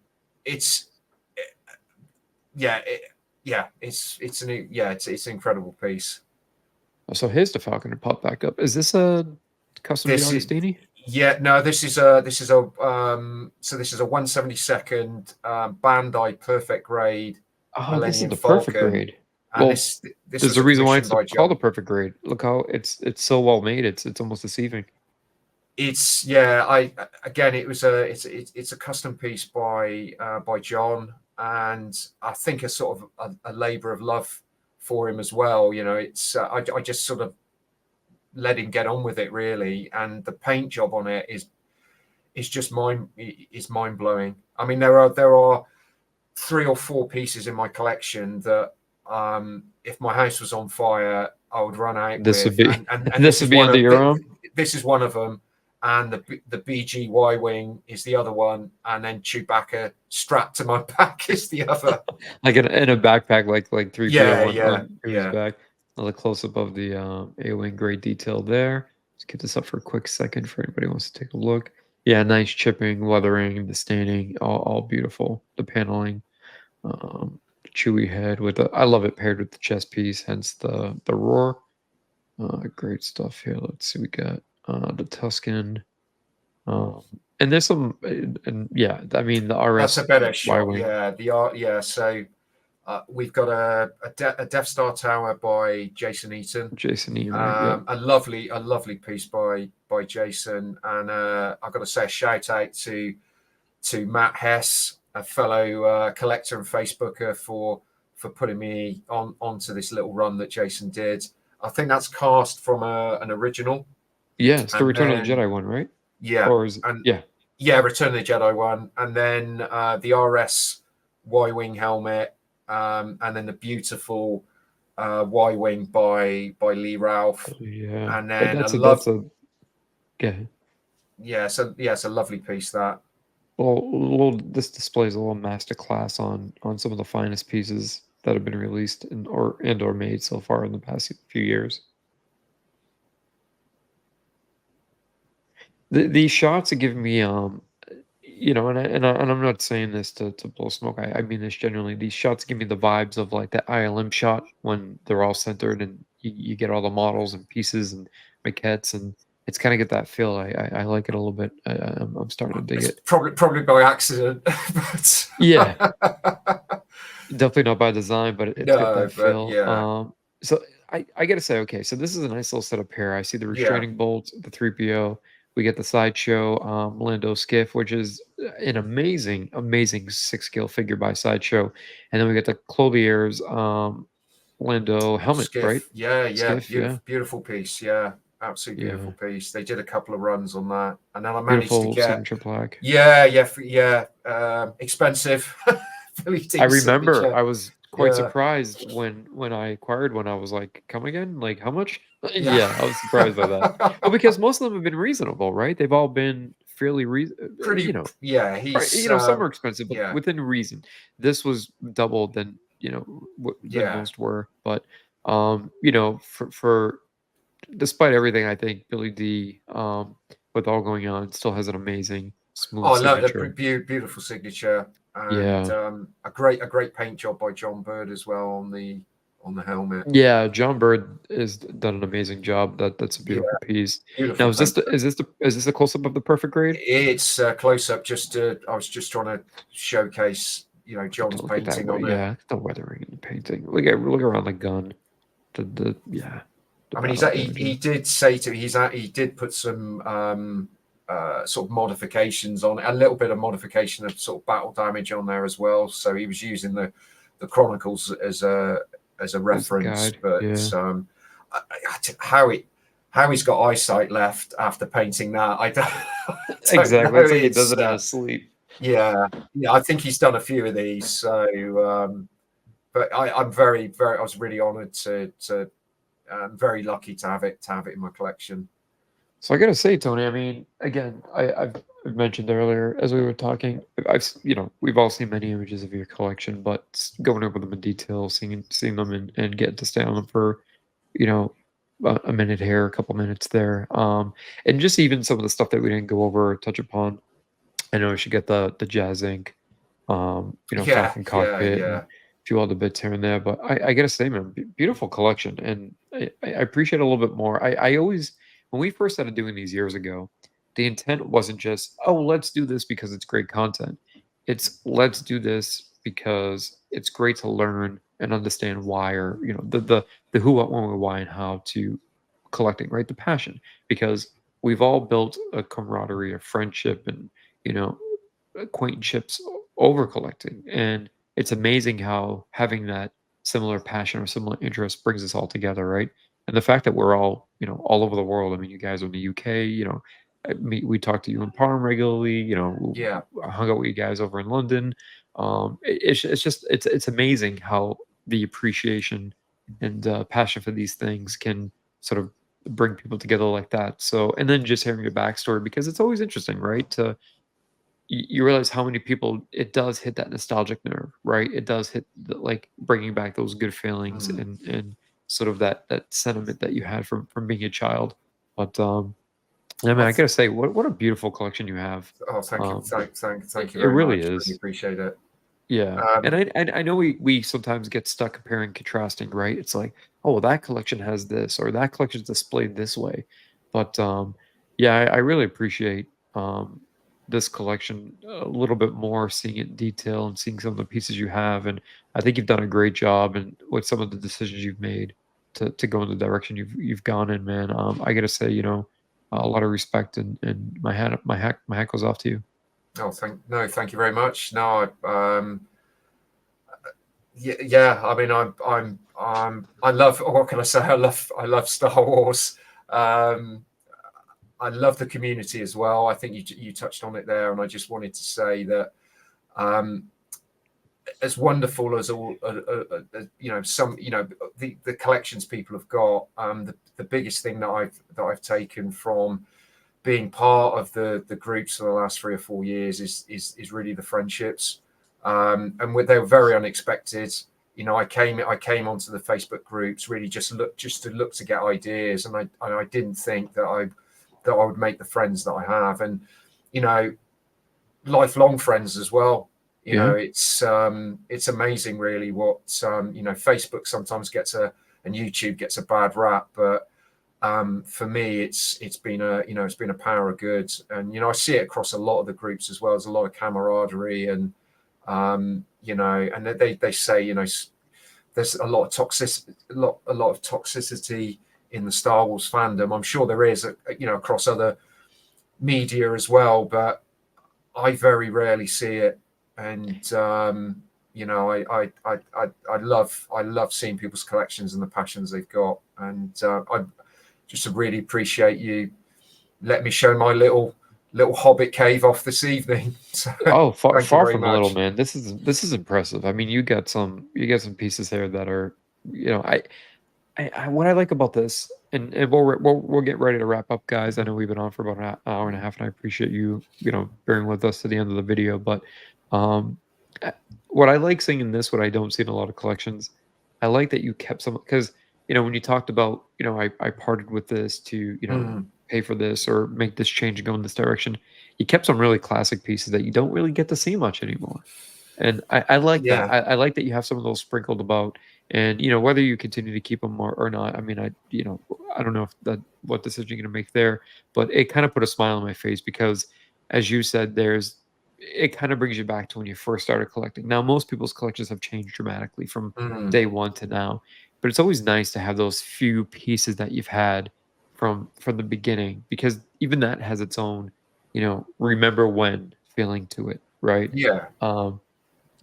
it's it's an incredible piece. So here's the Falcon to pop back up. Is this a custom Agostini? Yeah, no, this is a 1/72 Bandai perfect grade. Oh, this is the perfect grade. Well, this there's a reason why it's called a perfect grade. Look how it's so well made. It's almost deceiving. It's it's a custom piece by John, and I think a sort of a labor of love for him as well. It's I just sort of let him get on with it, really, and the paint job on it is just mind blowing. I mean, there are 3 or 4 pieces in my collection that if my house was on fire, I would run out. This with. would be and this would be under your own. This is one of them, and the BG Y-wing is the other one, and then Chewbacca strapped to my back is the other. Like in a backpack, like 3PO on his back. Another close up of the A-wing, great detail there. Let's get this up for a quick second for anybody who wants to take a look. Yeah, nice chipping, weathering, the staining, all beautiful. The paneling, the chewy head with the, I love it paired with the chest piece, hence the roar. Great stuff here. Let's see, we got the Tuscan, um, and there's some, and yeah, I mean the That's a RS better Y shot. wing, Yeah, the art. Yeah, so we've got a Death Star Tower by Jason Eaton. Jason Ian, right? Yeah, A lovely piece by Jason, and I've got to say a shout out to Matt Hess, a fellow collector and Facebooker, for putting me onto this little run that Jason did. I think that's cast from an original, yeah. It's the and Return of the then Jedi one, right? yeah, Or is it? and Yeah, yeah, Return of the Jedi one, and then the RS Y-wing helmet, and then the beautiful Y-wing by Lee Ralph, yeah. and then That's a okay. yeah, it's a lovely piece that. Well, this displays a little master class on some of the finest pieces that have been released or made so far in the past few years. These shots are giving me and I'm not saying this to blow smoke. I mean this genuinely. These shots give me the vibes of like that ILM shot when they're all centered and you get all the models and pieces and maquettes, and it's kind of get that feel. I like it a little bit. I'm starting to dig It's it. probably by accident, but Yeah, definitely not by design, but it's got no, that but feel. yeah, So I gotta say, okay, so this is a nice little setup here. I see the yeah, restraining bolts, the 3PO. We get the sideshow Lando skiff, which is an amazing 6 scale figure by sideshow, and then we get the Clovier's Lando helmet, right? skiff, yeah, Skiff, yeah, beautiful piece, yeah, absolutely beautiful yeah, piece. They did a couple of runs on that, and then I managed to beautiful get signature plaque. expensive. Philly I team remember signature, I was quite yeah, surprised when I acquired one. I was like, "Come again? Like how much?" yeah. Yeah, I was surprised by that. Well, because most of them have been reasonable, right? They've all been fairly Pretty, yeah, right, he's some are expensive, but yeah, within reason. This was double than, than yeah. most were, but for despite everything, I think Billy D, with all going on, still has an amazing smooth Oh, no, the signature. beautiful signature, and Yeah. a great paint job by John Bird as well on the helmet. Yeah, John Bird has done an amazing job. That's a Yeah, beautiful piece. beautiful Now, is this paint. the is this a close up of the perfect grade? It's close up. I was just trying to showcase, John's Look at that painting way. on it. Yeah, the weathering and the painting. Look around the gun. The yeah, the I mean, battle he damaging. did say to he did put some sort of modifications on it, a little bit of modification of sort of battle damage on there as well. So he was using the Chronicles as a As the reference, guide. but Yeah, how he's got eyesight left after painting that, I don't, I don't exactly. know. It's like he does It's it in his sleep. yeah, I think he's done a few of these. So, but I'm I was really honoured to I'm very lucky to have it in my collection. So I gotta say, Tony. I mean, again, I've mentioned earlier as we were talking. We've all seen many images of your collection, but going over them in detail, seeing them and getting to stay on them for you know a minute here, a couple minutes there, and just even some of the stuff that we didn't go over or touch upon. I know we should get the Jazz Inc. Yeah, Falcon yeah, cockpit and yeah. a few other bits here and there. But I gotta say, man, beautiful collection, and I appreciate it a little bit more. I always, when we first started doing these years ago, the intent wasn't just, oh, let's do this because it's great content. It's let's do this because it's great to learn and understand why, or the who, what, when, why, and how to collecting, right? The passion, because we've all built a camaraderie, a friendship, and you know acquaintanceships over collecting. And it's amazing how having that similar passion or similar interest brings us all together, right? And the fact that we're all, all over the world. I mean, you guys are in the UK, we talk to you in Parm regularly, Yeah. I hung out with you guys over in London. It's just, it's amazing how the appreciation and passion for these things can sort of bring people together like that. So, and then just hearing your backstory, because it's always interesting, right? To you realize how many people it does hit that nostalgic nerve, right? It does hit like bringing back those good feelings Mm. and sort of that sentiment that you had from being a child. But I mean, I I th- gotta say, what a beautiful collection you have. oh, thank you, Um, thank you it very really much. Really is. appreciate it. Yeah, and Um, I know we sometimes get stuck comparing, contrasting, right? It's like, oh, well, that collection has this, or that collection's displayed this way. But yeah, I really appreciate this collection a little bit more, seeing it in detail and seeing some of the pieces you have. And I think you've done a great job, and with some of the decisions you've made to go in the direction you've gone in, man. I gotta say, a lot of respect, and my hat goes off to you. oh, thank you very much. No, yeah, yeah. I mean, I love. What can I say? I love Star Wars. Um, I love the community as well. I think you touched on it there, and I just wanted to say that um, as wonderful as all some the collections people have got. The biggest thing that I've taken from being part of the groups for the last 3 or 4 years is really the friendships, and they were very unexpected. I came onto the Facebook groups really just to look to get ideas, and I didn't think that I would make the friends that I have, and you know, lifelong friends as well. Yeah. It's amazing really what Facebook sometimes gets and YouTube gets a bad rap, but for me it's been a power of good, and I see it across a lot of the groups as well. There's a lot of camaraderie, and and they say there's a lot of toxicity in the Star Wars fandom. I'm sure there is across other media as well, but I very rarely see it. And I love seeing people's collections and the passions they've got, and I just really appreciate you let me show my little hobbit cave off this evening. So Oh, thank you far very from a little, much. man. This is impressive. I mean, you got some pieces here that are, what I like about this, and we'll get ready to wrap up, guys. I know we've been on for about an hour and a half, and I appreciate you bearing with us to the end of the video. But um, uh, what I like seeing in this, what I don't see in a lot of collections, I like that you kept some, because when you talked about, I parted with this to Mm, pay for this or make this change and go in this direction. You kept some really classic pieces that you don't really get to see much anymore. And I like that. yeah. I like that you have some of those sprinkled about, and whether you continue to keep them or not. I mean, I don't know if that what decision you're going to make there, but it kind of put a smile on my face because, as you said, it kind of brings you back to when you first started collecting. Now, most people's collections have changed dramatically from Mm, day one to now, but it's always nice to have those few pieces that you've had from the beginning, because even that has its own, remember when feeling to it, right? yeah. Um,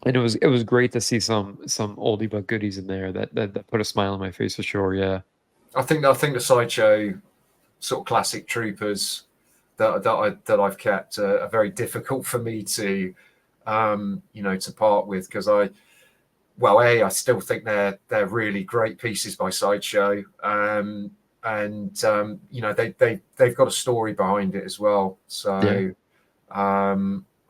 and it was great to see some oldie but goodies in there that put a smile on my face for sure. Yeah. I think the sideshow sort of classic troopers that I've kept are very difficult for me to to part with, because I still think they're really great pieces by Sideshow, and they've got a story behind it as well. Yeah. So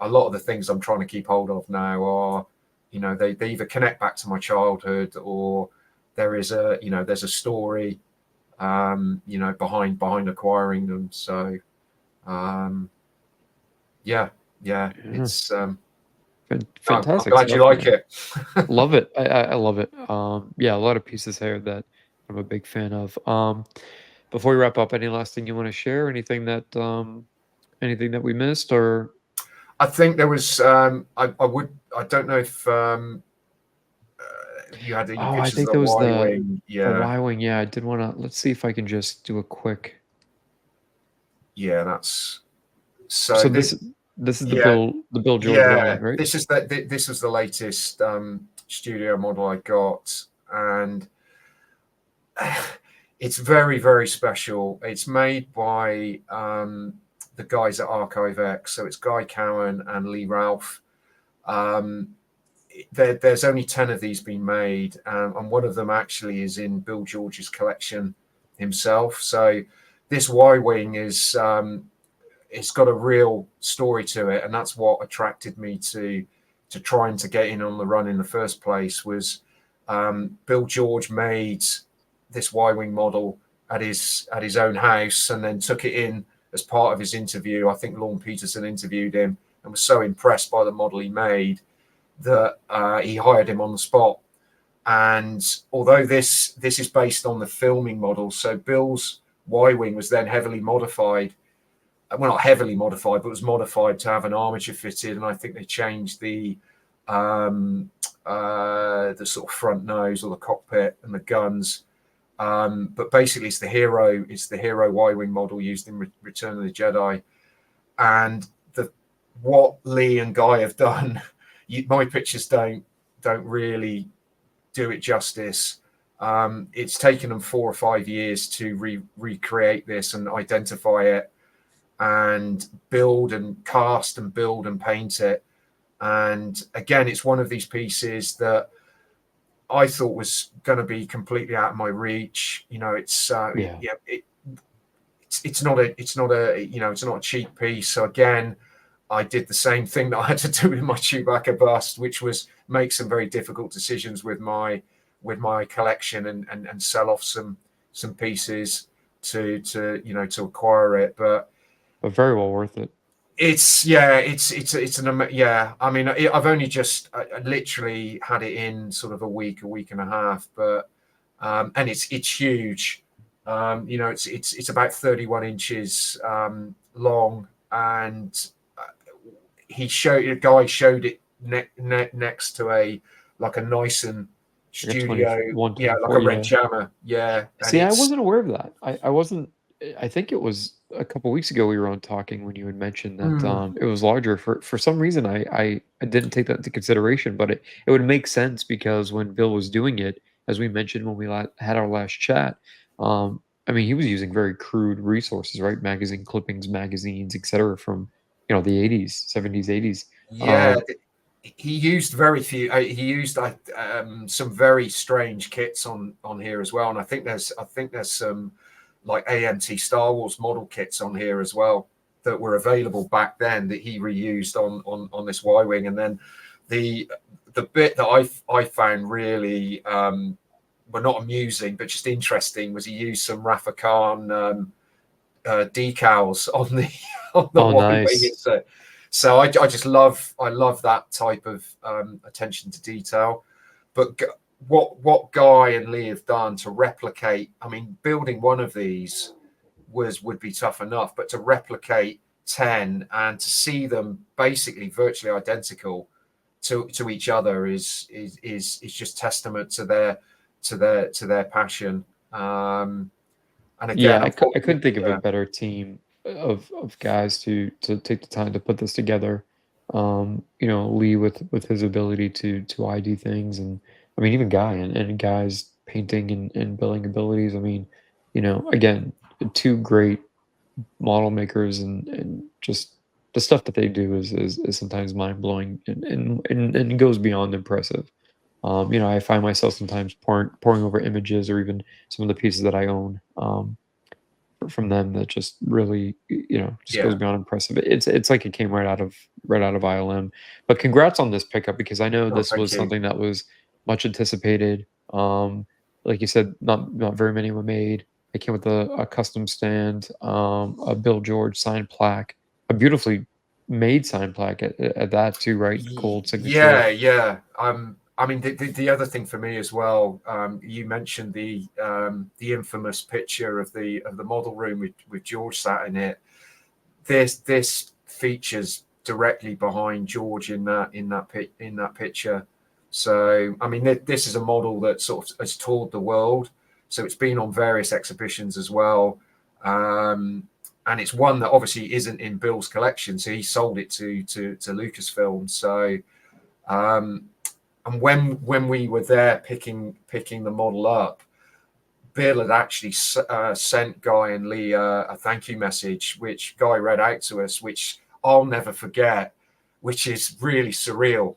a lot of the things I'm trying to keep hold of now are, they either connect back to my childhood, or there's a story behind acquiring them. So um, yeah, yeah, Yeah. it's I'm Fantastic glad you stuff, like man. it. Love it. I love it. Yeah, a lot of pieces here that I'm a big fan of. Before we wrap up, any last thing you want to share? Anything that we missed, or I think there was I don't know if you had any I pictures think of the there was Y the wing. the Yeah, Y wing. Yeah, I did want to. Let's see if I can just do a quick. yeah, that's so So this, this is the yeah, Bill George Y wing, yeah, right? this was the latest studio model I got, and it's very, very special. It's made by the guys at Archive X, so it's Guy Cowan and Lee Ralph. Um, there's only 10 of these been made, and one of them actually is in Bill George's collection himself. So this Y wing is it's got a real story to it, and that's what attracted me to trying to get in on the run in the first place. Was Bill George made this Y wing model at his own house, and then took it in as part of his interview, I think Lorne Peterson interviewed him and was so impressed by the model he made that he hired him on the spot. And although this is based on the filming model, so Bill's Y-wing was then heavily modified. Well, not heavily modified, but was modified to have an armature fitted, and I think they changed the sort of front nose or the cockpit and the guns. But basically, it's the Hero Y-wing model used in Return of the Jedi, and what Lee and Guy have done. My pictures don't really do it justice. It's taken them 4 or 5 years to recreate this and identify it, and build and cast and build and paint it. And again, it's one of these pieces that I thought was going to be completely out of my reach. You know, it's not a cheap piece. So again, I did the same thing that I had to do with my Chewbacca bust, which was make some very difficult decisions with my collection and sell off some pieces to acquire it. But very well worth it. I mean, I've only just I literally had it in sort of a week and a half, but and it's huge. It's about 31 inches long, and a guy showed it next to a Nyson studio, like a Red Jammer. Yeah. See, I wasn't aware of that. I wasn't. I think it was a couple weeks ago we were on talking when you had mentioned that it was larger. For some reason, I didn't take that into consideration, but it would make sense because when Bill was doing it, as we mentioned when we had our last chat, I mean, he was using very crude resources, right? Magazine clippings, magazines, etc., from the 80s, 70s, 80s. Yeah. He used very few. He used some very strange kits on here as well, and I think there's some like AMT Star Wars model kits on here as well that were available back then that he reused on this Y-wing. And then the bit that I found really well, not amusing but just interesting was he used some Rafa Khan decals on the Y-wing. Nice. So I just love that type of attention to detail. But what Guy and Lee have done to replicate, I mean, building one of these would be tough enough, but to replicate 10 and to see them basically virtually identical to each other is just testament to their passion. And again, I couldn't think of a better team of guys to take the time to put this together. Lee with his ability to ID things, and I mean even Guy and Guy's painting and building abilities. I mean, again, 2 great model makers, and just the stuff that they do is sometimes mind blowing and goes beyond impressive. I find myself sometimes poring over images or even some of the pieces that I own from them that just really goes beyond impressive. It's like it came right out of ILM. But congrats on this pickup, because I know this was something that was much anticipated. Like you said, not very many were made. It came with a custom stand, a Bill George signed plaque, a beautifully made signed plaque at that too, right? Gold signature. Yeah. I mean, the other thing for me as well, you mentioned the infamous picture of the model room with George sat in it. This features directly behind George in that picture. So I mean, this is a model that sort of has toured the world. So it's been on various exhibitions as well, and it's one that obviously isn't in Bill's collection. So he sold it to Lucasfilm. So. And when we were there picking the model up, Bill had actually sent Guy and Lee a thank you message, which Guy read out to us, which I'll never forget, which is really surreal.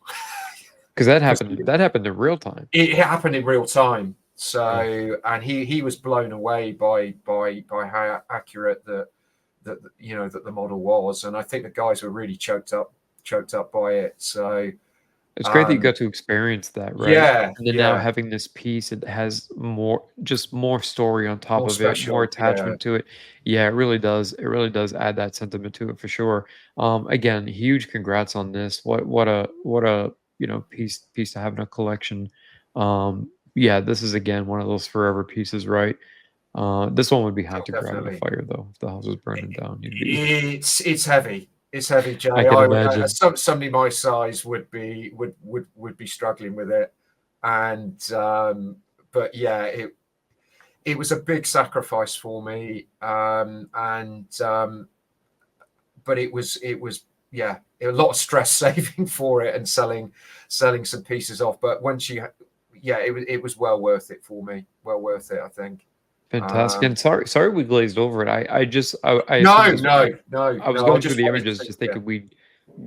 Because that happened in real time. It happened in real time. So, and he was blown away by how accurate that the model was, and I think the guys were really choked up by it. So. It's great that you got to experience that, right? Yeah, And then now yeah, having this piece, it has just more story on top more of it, more special. Yeah, attachment to it. Yeah, it really does. It really does add that sentiment to it for sure. Again, huge congrats on this. What a piece to have in a collection. Yeah, this is again one of those forever pieces, right? This one would be hard oh, to grab in a definitely. fire though. If the house was burning down, you'd be. It's heavy. It's heavy, Jay. I can imagine. Somebody my size would be struggling with it, and but yeah, it was a big sacrifice for me, and but it was yeah, a lot of stress saving for it and selling some pieces off. But once yeah, it was well worth it for me. Well worth it, I think. Fantastic. And sorry we glazed over it. I No, assumed this. no, no, I was no. I going through just the wanted images, to, just yeah. thinking we'd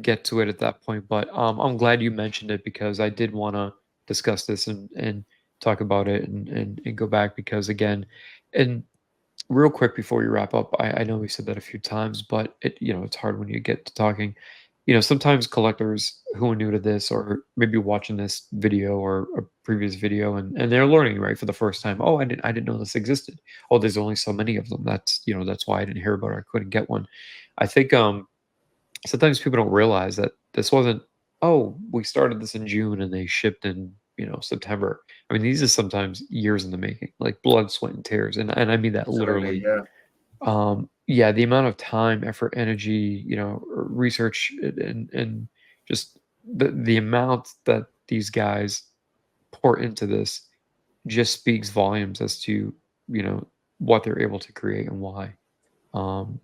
get to it at that point. But I'm glad you mentioned it because I did want to discuss this and talk about it and go back because again, and real quick before we wrap up, I know we said that a few times, but it's hard when you get to talking. Sometimes collectors who are new to this or maybe watching this video or a previous video and they're learning right for the first time. Oh, I didn't know this existed. Oh, there's only so many of them. That's why I didn't hear about it. I couldn't get one. I think sometimes people don't realize that this wasn't, oh, we started this in June and they shipped in, September. I mean, these are sometimes years in the making, like blood, sweat, and tears. And I mean that Absolutely, literally. yeah. Yeah, the amount of time, effort, energy, research and just the amount that these guys pour into this just speaks volumes as to, what they're able to create and why. And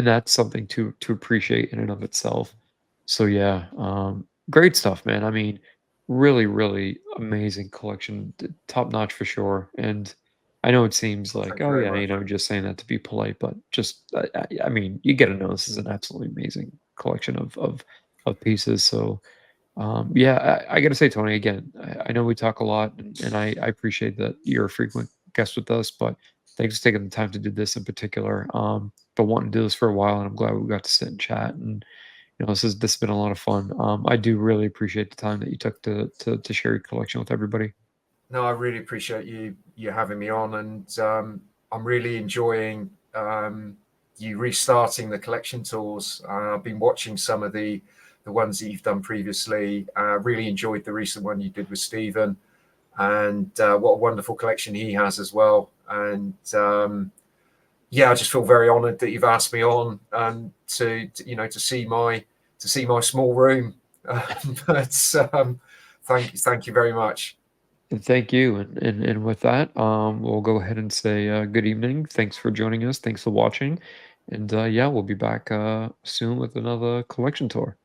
that's something to appreciate in and of itself. So yeah, great stuff, man. I mean, really, really amazing collection, top notch for sure. And I know it seems like, Thank you oh very yeah, much. just saying that to be polite, but just, I mean, you get to know this is an absolutely amazing collection of pieces. So yeah, I got to say, Tony, again, I know we talk a lot, and I appreciate that you're a frequent guest with us, but thanks for taking the time to do this in particular. But wanting to do this for a while, and I'm glad we got to sit and chat. And this has been a lot of fun. I do really appreciate the time that you took to share your collection with everybody. No, I really appreciate you having me on, and I'm really enjoying you restarting the collection tours. I've been watching some of the ones that you've done previously. Really enjoyed the recent one you did with Stephen, and what a wonderful collection he has as well. And yeah, I just feel very honoured that you've asked me on and to see my small room. But thank you very much. And thank you. And with that, we'll go ahead and say good evening. Thanks for joining us. Thanks for watching. And yeah, we'll be back soon with another collection tour.